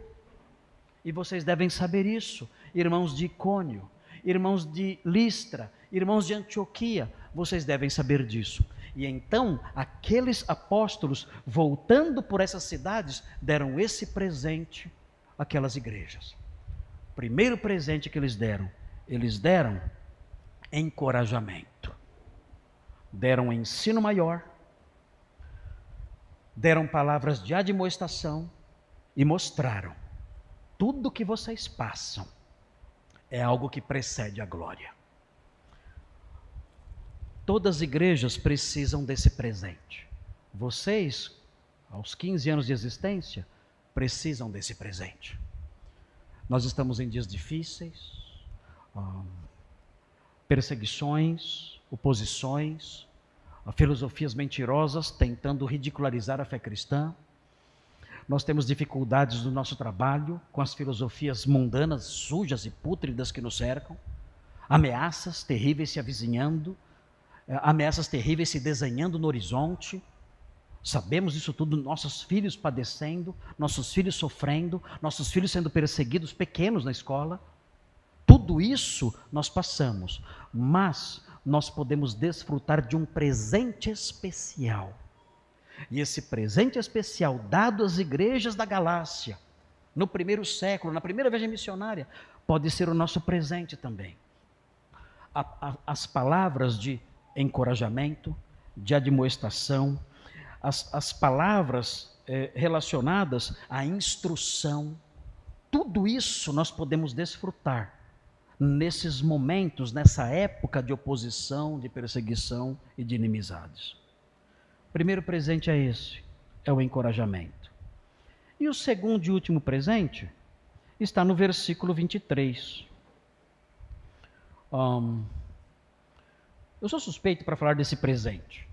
E vocês devem saber isso, irmãos de Icônio, irmãos de Listra, irmãos de Antioquia, vocês devem saber disso. E então, aqueles apóstolos, voltando por essas cidades, deram esse presente àquelas igrejas. O primeiro presente que eles deram encorajamento. Deram ensino maior, deram palavras de admoestação e mostraram: tudo que vocês passam é algo que precede a glória. Todas as igrejas precisam desse presente. Vocês, aos 15 anos de existência, precisam desse presente. Nós estamos em dias difíceis, perseguições, oposições, filosofias mentirosas tentando ridicularizar a fé cristã. Nós temos dificuldades no nosso trabalho com as filosofias mundanas, sujas e pútridas que nos cercam, ameaças terríveis se avizinhando, ameaças terríveis se desenhando no horizonte. Sabemos isso tudo, nossos filhos padecendo, nossos filhos sofrendo, nossos filhos sendo perseguidos, pequenos na escola. Tudo isso nós passamos, mas nós podemos desfrutar de um presente especial. E esse presente especial dado às igrejas da Galácia, no primeiro século, na primeira viagem missionária, pode ser o nosso presente também. As palavras de encorajamento, de admoestação, as palavras relacionadas à instrução, tudo isso nós podemos desfrutar nesses momentos, nessa época de oposição, de perseguição e de inimizades. O primeiro presente é esse, é o encorajamento. E o segundo e último presente está no versículo 23. Eu sou suspeito para falar desse presente.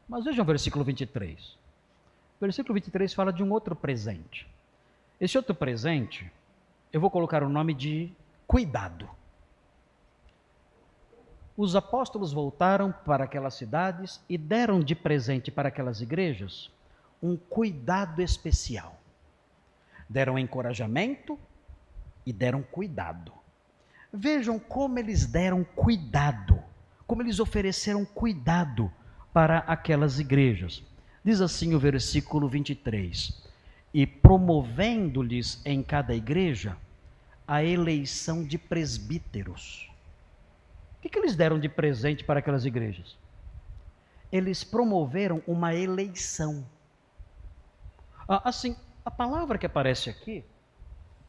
Mas vejam o versículo 23. O versículo 23 fala de um outro presente. Esse outro presente, eu vou colocar o nome de cuidado. Os apóstolos voltaram para aquelas cidades e deram de presente para aquelas igrejas um cuidado especial. Deram encorajamento e deram cuidado. Vejam como eles deram cuidado, como eles ofereceram cuidado para aquelas igrejas. Diz assim o versículo 23: e promovendo-lhes em cada igreja a eleição de presbíteros. O que eles deram de presente para aquelas igrejas? Eles promoveram uma eleição. Assim, a palavra que aparece aqui,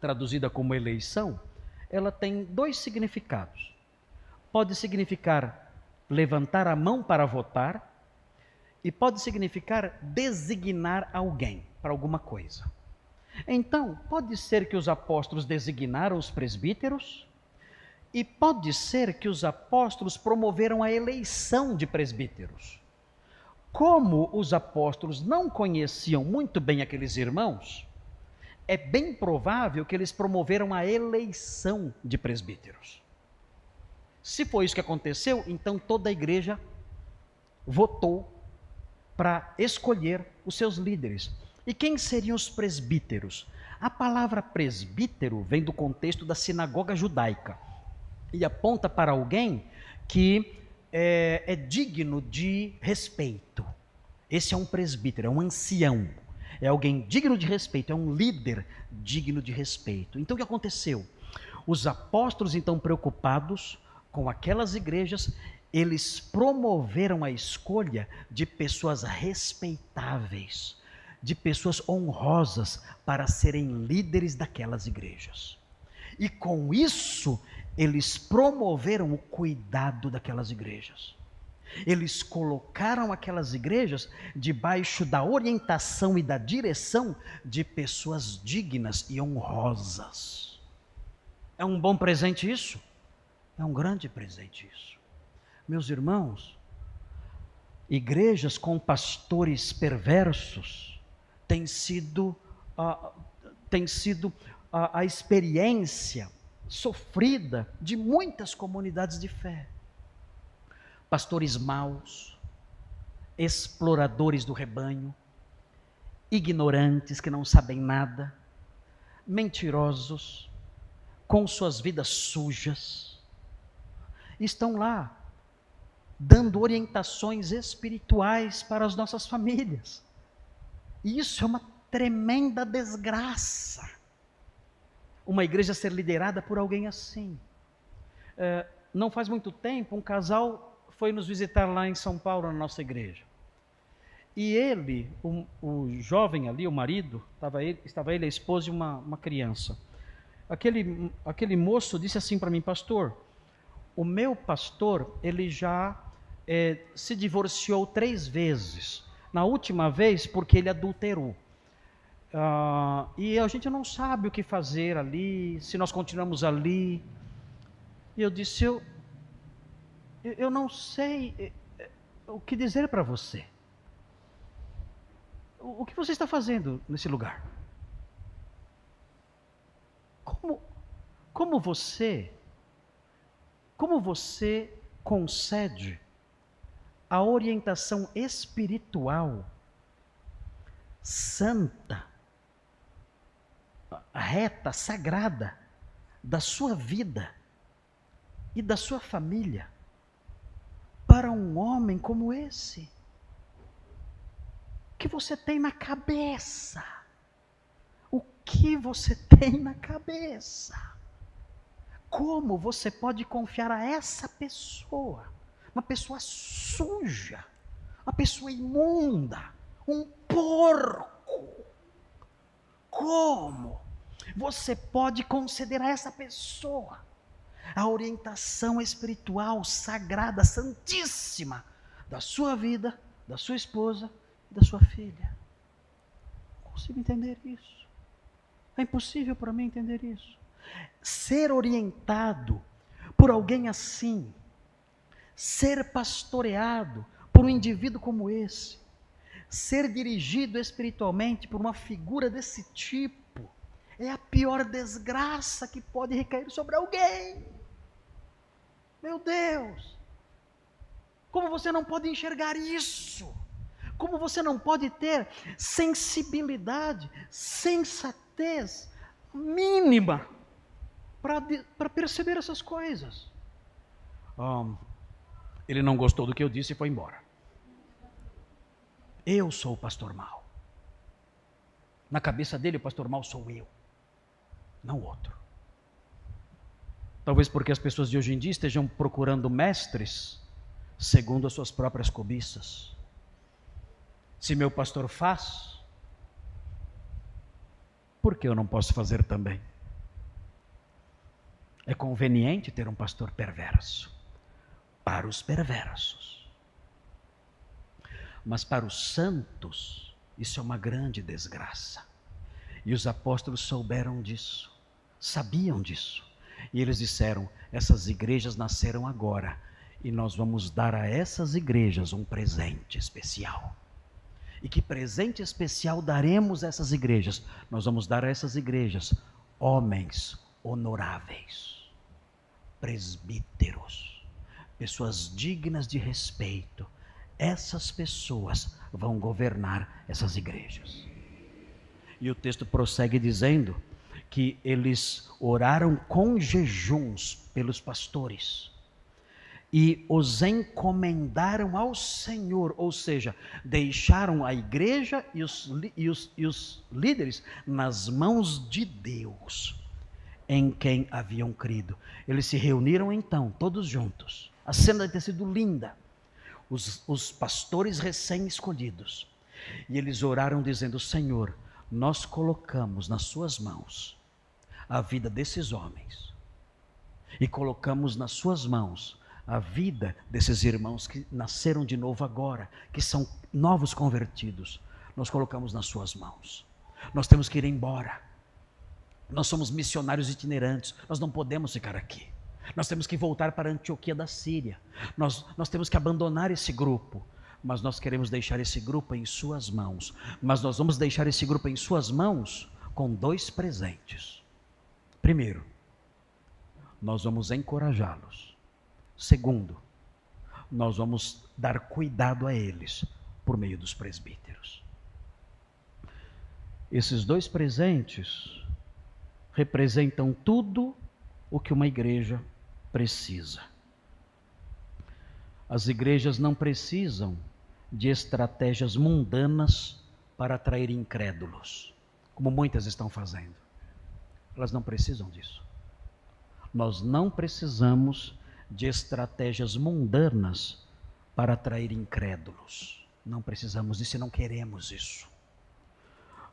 traduzida como eleição, ela tem dois significados. Pode significar levantar a mão para votar, e pode significar designar alguém para alguma coisa. Então, pode ser que os apóstolos designaram os presbíteros, e pode ser que os apóstolos promoveram a eleição de presbíteros. Como os apóstolos não conheciam muito bem aqueles irmãos, é bem provável que eles promoveram a eleição de presbíteros. Se foi isso que aconteceu, então toda a igreja votou para escolher os seus líderes. E quem seriam os presbíteros? A palavra presbítero vem do contexto da sinagoga judaica e aponta para alguém que é digno de respeito. Esse é um presbítero, é um ancião, é alguém digno de respeito, é um líder digno de respeito. Então o que aconteceu? Os apóstolos, então, preocupados com aquelas igrejas, eles promoveram a escolha de pessoas respeitáveis, de pessoas honrosas para serem líderes daquelas igrejas. E com isso, eles promoveram o cuidado daquelas igrejas. Eles colocaram aquelas igrejas debaixo da orientação e da direção de pessoas dignas e honrosas. É um bom presente isso? É um grande presente isso. Meus irmãos, igrejas com pastores perversos tem sido a experiência sofrida de muitas comunidades de fé. Pastores maus, exploradores do rebanho, ignorantes que não sabem nada, mentirosos, com suas vidas sujas, estão lá dando orientações espirituais para as nossas famílias. E isso é uma tremenda desgraça. Uma igreja ser liderada por alguém assim. Não faz muito tempo, um casal foi nos visitar lá em São Paulo, na nossa igreja. E ele, o jovem ali, o marido, estava ele, a esposa e uma criança. Aquele moço disse assim para mim: pastor, o meu pastor, ele já se divorciou 3 vezes. Na última vez, porque ele adulterou. E a gente não sabe o que fazer ali, se nós continuamos ali. E eu disse: eu não sei o que dizer para você. O que você está fazendo nesse lugar? Como você concede a orientação espiritual santa, reta, sagrada da sua vida e da sua família para um homem como esse? O que você tem na cabeça? O que você tem na cabeça? Como você pode confiar a essa pessoa? Uma pessoa suja, uma pessoa imunda, um porco. Como você pode conceder a essa pessoa a orientação espiritual, sagrada, santíssima da sua vida, da sua esposa e da sua filha? Não consigo entender isso. É impossível para mim entender isso. Ser orientado por alguém assim, ser pastoreado por um indivíduo como esse, ser dirigido espiritualmente por uma figura desse tipo, é a pior desgraça que pode recair sobre alguém. Meu Deus! Como você não pode enxergar isso? Como você não pode ter sensibilidade, sensatez mínima para perceber essas coisas? Ele não gostou do que eu disse e foi embora. Eu sou o pastor mau. Na cabeça dele, o pastor mau sou eu, não o outro. Talvez porque as pessoas de hoje em dia estejam procurando mestres segundo as suas próprias cobiças. Se meu pastor faz, por que eu não posso fazer também? É conveniente ter um pastor perverso para os perversos. Mas para os santos, isso é uma grande desgraça. E os apóstolos souberam disso, sabiam disso. E eles disseram: essas igrejas nasceram agora, e nós vamos dar a essas igrejas um presente especial. E que presente especial daremos a essas igrejas? Nós vamos dar a essas igrejas homens honoráveis, presbíteros, pessoas dignas de respeito. Essas pessoas vão governar essas igrejas. E o texto prossegue dizendo que eles oraram com jejuns pelos pastores e os encomendaram ao Senhor, ou seja, deixaram a igreja e os líderes nas mãos de Deus. em quem haviam crido. Eles se reuniram então, todos juntos. A cena deve ter sido linda. Os pastores recém-escolhidos. E eles oraram dizendo: Senhor, nós colocamos nas suas mãos a vida desses homens. E colocamos nas suas mãos a vida desses irmãos que nasceram de novo agora, que são novos convertidos. Nós colocamos nas suas mãos. Nós temos que ir embora. Nós somos missionários itinerantes, nós não podemos ficar aqui. Nós temos que voltar para Antioquia da Síria. Nós temos que abandonar esse grupo, mas nós queremos deixar esse grupo em suas mãos. Mas nós vamos deixar esse grupo em suas mãos com 2 presentes. Primeiro, nós vamos encorajá-los. Segundo, nós vamos dar cuidado a eles por meio dos presbíteros. Esses 2 presentes representam tudo o que uma igreja precisa. As igrejas não precisam de estratégias mundanas para atrair incrédulos, como muitas estão fazendo. Elas não precisam disso. Nós não precisamos de estratégias mundanas para atrair incrédulos. Não precisamos disso e não queremos isso.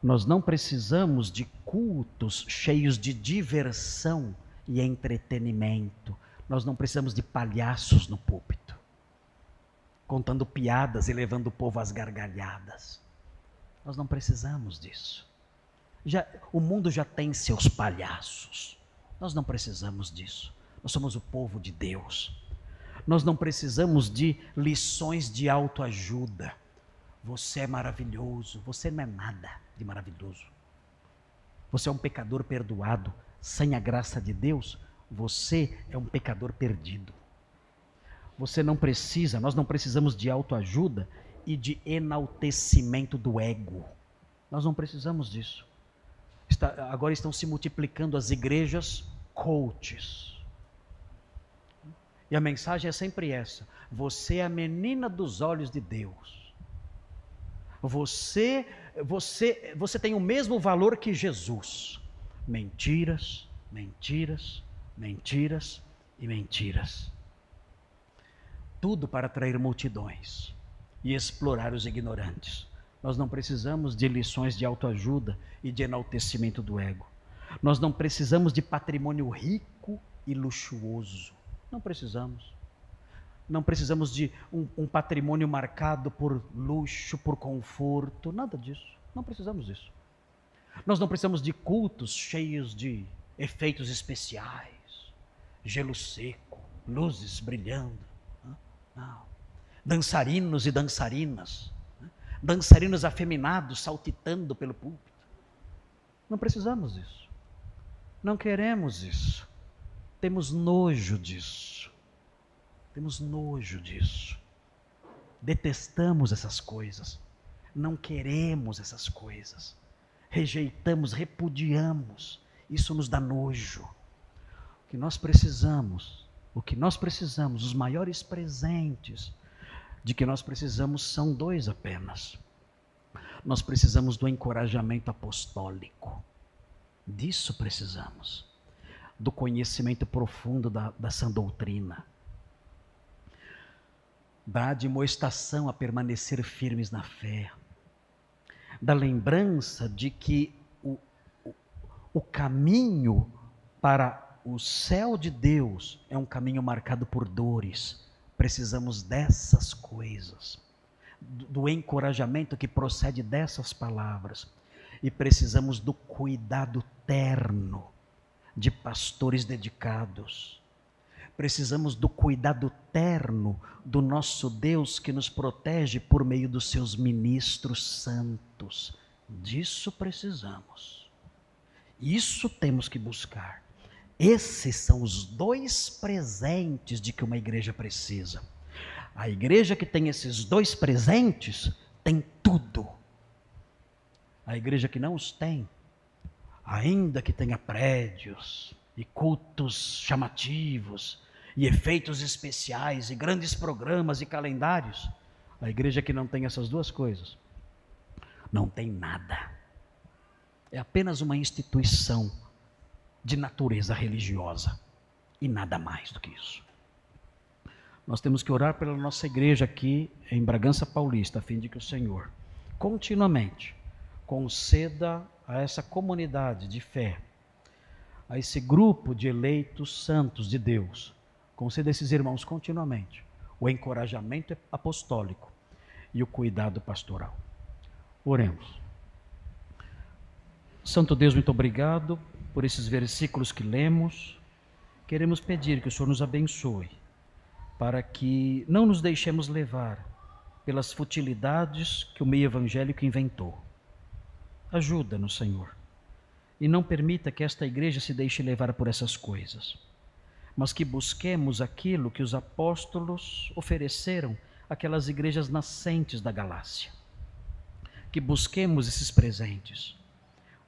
Nós não precisamos de cultos cheios de diversão e entretenimento. Nós não precisamos de palhaços no púlpito, contando piadas e levando o povo às gargalhadas. Nós não precisamos disso. O mundo já tem seus palhaços. Nós não precisamos disso. Nós somos o povo de Deus. Nós não precisamos de lições de autoajuda. Você é maravilhoso. Você não é nada de maravilhoso. Você é um pecador perdoado. Sem a graça de Deus, você é um pecador perdido. Você não precisa, nós não precisamos de autoajuda e de enaltecimento do ego. Nós não precisamos disso. Agora estão se multiplicando as igrejas coaches. E a mensagem é sempre essa: você é a menina dos olhos de Deus. Você tem o mesmo valor que Jesus. Mentiras, mentiras, mentiras e mentiras. Tudo para atrair multidões e explorar os ignorantes. Nós não precisamos de lições de autoajuda e de enaltecimento do ego. Nós não precisamos de patrimônio rico e luxuoso. Não precisamos. Não precisamos de um patrimônio marcado por luxo, por conforto, nada disso. Não precisamos disso. Nós não precisamos de cultos cheios de efeitos especiais, gelo seco, luzes brilhando. Não. Dançarinos e dançarinas, dançarinos afeminados saltitando pelo púlpito. Não precisamos disso. Não queremos isso. Temos nojo disso. Temos nojo disso. Detestamos essas coisas. Não queremos essas coisas. Rejeitamos, repudiamos. Isso nos dá nojo. O que nós precisamos, os maiores presentes de que nós precisamos são 2 apenas. Nós precisamos do encorajamento apostólico. Disso precisamos. Do conhecimento profundo da sã doutrina. Da admoestação a permanecer firmes na fé. Da lembrança de que o caminho para o céu de Deus é um caminho marcado por dores. Precisamos dessas coisas, do encorajamento que procede dessas palavras. E precisamos do cuidado terno de pastores dedicados. Precisamos do cuidado terno do nosso Deus que nos protege por meio dos seus ministros santos. Disso precisamos. Isso temos que buscar. Esses são os 2 presentes de que uma igreja precisa. A igreja que tem esses 2 presentes tem tudo. A igreja que não os tem, ainda que tenha prédios e cultos chamativos e efeitos especiais e grandes programas e calendários, a igreja que não tem essas 2 coisas não tem nada. É apenas uma instituição de natureza religiosa e nada mais do que isso. Nós temos que orar pela nossa igreja aqui em Bragança Paulista, a fim de que o Senhor continuamente conceda a essa comunidade de fé, a esse grupo de eleitos santos de Deus, conceda a esses irmãos continuamente o encorajamento apostólico e o cuidado pastoral. Oremos. Santo Deus, muito obrigado por esses versículos que lemos. Queremos pedir que o Senhor nos abençoe, para que não nos deixemos levar pelas futilidades que o meio evangélico inventou. Ajuda-nos, Senhor, e não permita que esta igreja se deixe levar por essas coisas, mas que busquemos aquilo que os apóstolos ofereceram àquelas igrejas nascentes da Galácia. Que busquemos esses presentes,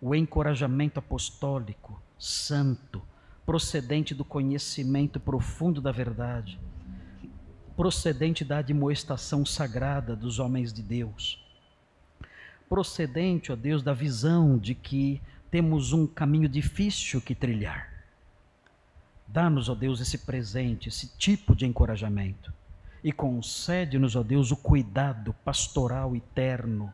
o encorajamento apostólico, santo, procedente do conhecimento profundo da verdade, procedente da admoestação sagrada dos homens de Deus, procedente, ó Deus, da visão de que temos um caminho difícil que trilhar. Dá-nos, ó Deus, esse presente, esse tipo de encorajamento, e concede-nos, ó Deus, o cuidado pastoral eterno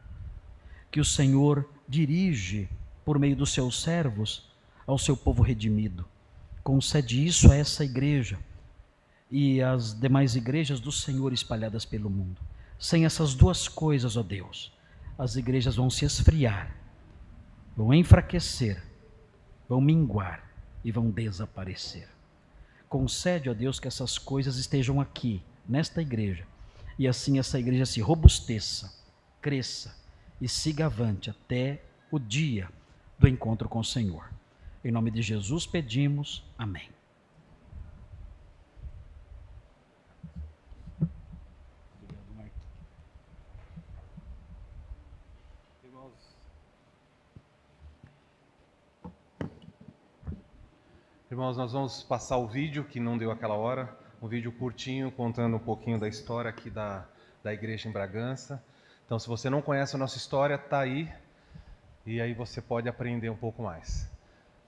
que o Senhor dirige por meio dos seus servos ao seu povo redimido. Concede isso a essa igreja e às demais igrejas do Senhor espalhadas pelo mundo. Sem essas duas coisas, ó Deus, as igrejas vão se esfriar, vão enfraquecer, vão minguar e vão desaparecer. Concede, ó Deus, que essas coisas estejam aqui, nesta igreja, e assim essa igreja se robusteça, cresça e siga avante até o dia do encontro com o Senhor. Em nome de Jesus pedimos, amém. Irmãos, nós vamos passar o vídeo que não deu aquela hora, um vídeo curtinho contando um pouquinho da história aqui da igreja em Bragança. Então, se você não conhece a nossa história, está aí, e aí você pode aprender um pouco mais.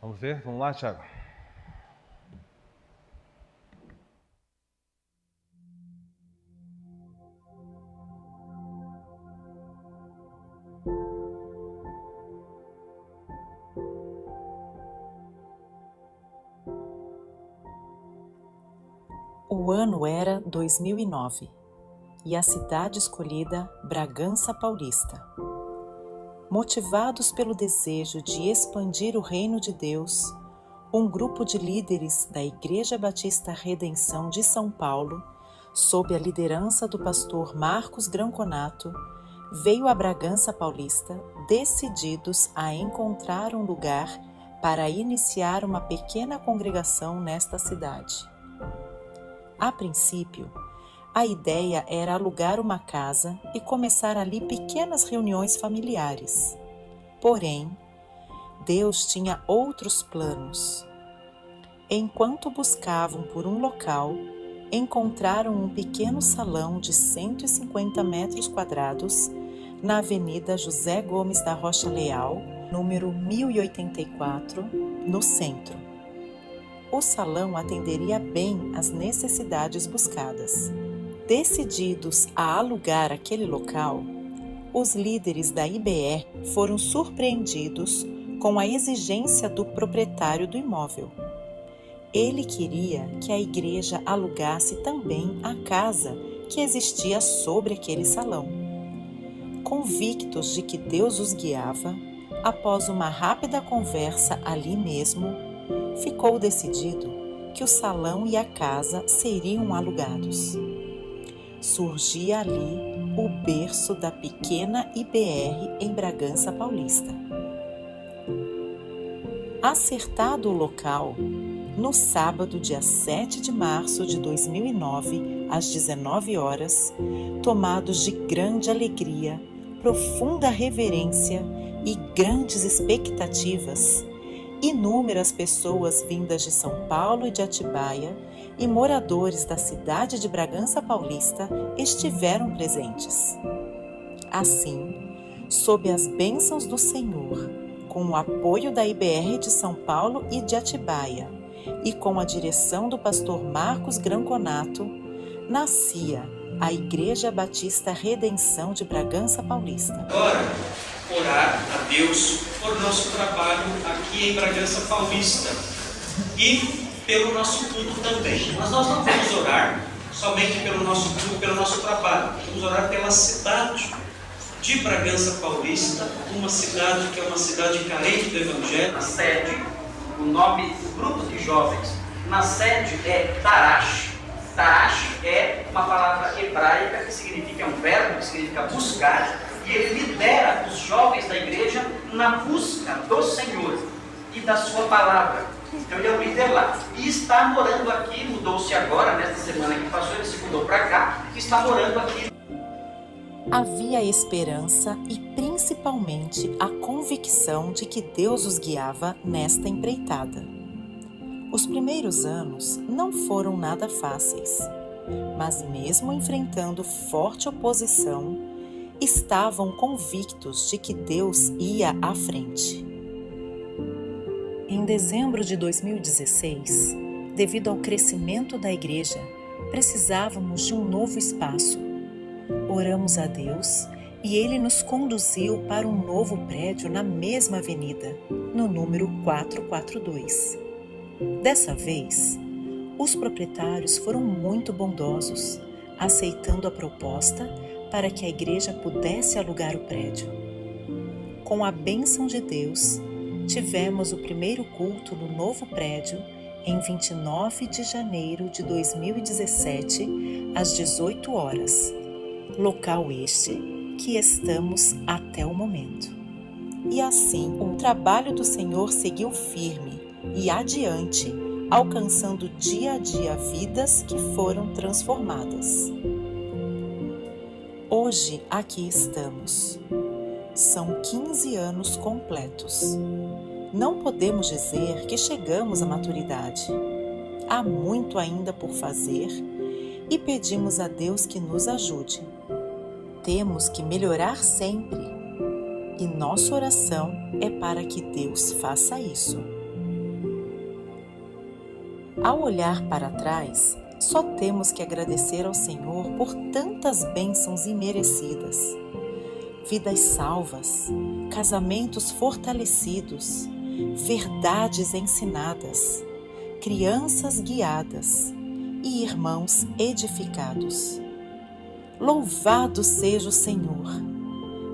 Vamos ver? Vamos lá, Thiago? O ano era 2009 e a cidade escolhida Bragança Paulista. Motivados pelo desejo de expandir o reino de Deus, um grupo de líderes da Igreja Batista Redenção de São Paulo, sob a liderança do pastor Marcos Granconato, veio a Bragança Paulista decididos a encontrar um lugar para iniciar uma pequena congregação nesta cidade. A princípio, a ideia era alugar uma casa e começar ali pequenas reuniões familiares. Porém, Deus tinha outros planos. Enquanto buscavam por um local, encontraram um pequeno salão de 150 metros quadrados na Avenida José Gomes da Rocha Leal, número 1084, no centro. O salão atenderia bem às necessidades buscadas. Decididos a alugar aquele local, os líderes da IBR foram surpreendidos com a exigência do proprietário do imóvel. Ele queria que a igreja alugasse também a casa que existia sobre aquele salão. Convictos de que Deus os guiava, após uma rápida conversa ali mesmo, ficou decidido que o salão e a casa seriam alugados. Surgia ali o berço da pequena IBR em Bragança Paulista. Acertado o local, no sábado, dia 7 de março de 2009, às 19 horas, tomados de grande alegria, profunda reverência e grandes expectativas, inúmeras pessoas vindas de São Paulo e de Atibaia e moradores da cidade de Bragança Paulista estiveram presentes. Assim, sob as bênçãos do Senhor, com o apoio da IBR de São Paulo e de Atibaia, e com a direção do pastor Marcos Granconato, nascia a Igreja Batista Redenção de Bragança Paulista. Agora, orar a Deus por nosso trabalho aqui em Bragança Paulista e pelo nosso culto também. Mas nós não vamos orar somente pelo nosso culto, pelo nosso trabalho. Vamos orar pela cidade de Bragança Paulista, uma cidade que é uma cidade carente do Evangelho. Na sede, o nome do grupo de jovens na sede é Tarash. Tarash é uma palavra hebraica que significa, é um verbo que significa buscar, e ele lidera os jovens da igreja na busca do Senhor e da sua palavra. Então ele é o líder lá. E está morando aqui, mudou-se agora, nesta semana que passou, ele se mudou para cá, e está morando aqui. Havia esperança e principalmente a convicção de que Deus os guiava nesta empreitada. Os primeiros anos não foram nada fáceis, mas mesmo enfrentando forte oposição, estavam convictos de que Deus ia à frente. Em dezembro de 2016, devido ao crescimento da igreja, precisávamos de um novo espaço. Oramos a Deus e Ele nos conduziu para um novo prédio na mesma avenida, no número 442. Dessa vez, os proprietários foram muito bondosos, aceitando a proposta para que a igreja pudesse alugar o prédio. Com a bênção de Deus, tivemos o primeiro culto no novo prédio em 29 de janeiro de 2017, às 18 horas. Local este que estamos até o momento. E assim, o trabalho do Senhor seguiu firme e adiante, alcançando dia a dia vidas que foram transformadas. Hoje aqui estamos. São 15 anos completos. Não podemos dizer que chegamos à maturidade. Há muito ainda por fazer e pedimos a Deus que nos ajude. Temos que melhorar sempre e nossa oração é para que Deus faça isso. Ao olhar para trás, só temos que agradecer ao Senhor por tantas bênçãos imerecidas. Vidas salvas, casamentos fortalecidos, verdades ensinadas, crianças guiadas e irmãos edificados. Louvado seja o Senhor!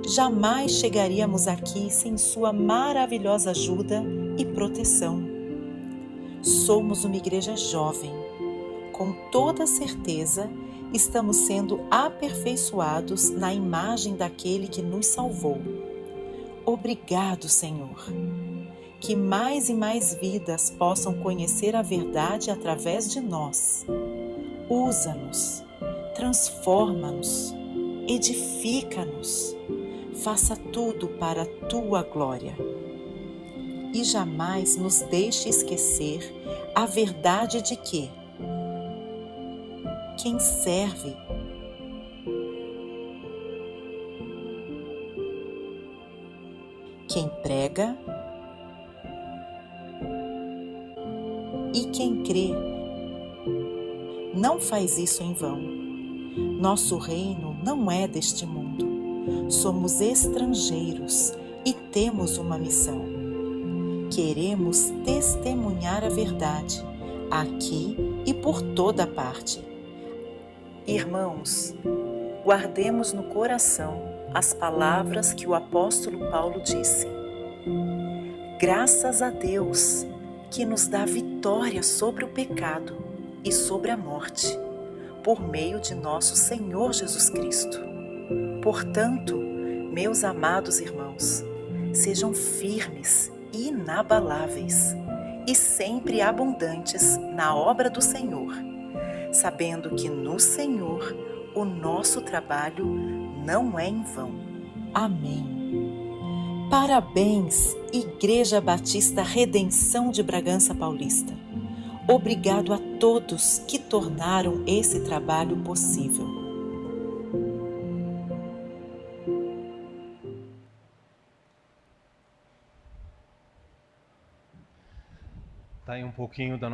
Jamais chegaríamos aqui sem sua maravilhosa ajuda e proteção. Somos uma igreja jovem. Com toda certeza, estamos sendo aperfeiçoados na imagem daquele que nos salvou. Obrigado, Senhor. Que mais e mais vidas possam conhecer a verdade através de nós. Usa-nos, transforma-nos, edifica-nos. Faça tudo para a tua glória. E jamais nos deixe esquecer a verdade de que quem serve quem prega e quem crê não faz isso em vão. Nosso reino não é deste mundo. Somos estrangeiros e temos uma missão. Queremos testemunhar a verdade aqui e por toda parte. Irmãos, guardemos no coração as palavras que o apóstolo Paulo disse. Graças a Deus que nos dá vitória sobre o pecado e sobre a morte, por meio de nosso Senhor Jesus Cristo. Portanto, meus amados irmãos, sejam firmes e inabaláveis e sempre abundantes na obra do Senhor, sabendo que no Senhor o nosso trabalho não é em vão. Amém. Parabéns, Igreja Batista Redenção de Bragança Paulista. Obrigado a todos que tornaram esse trabalho possível. Tá aí um pouquinho da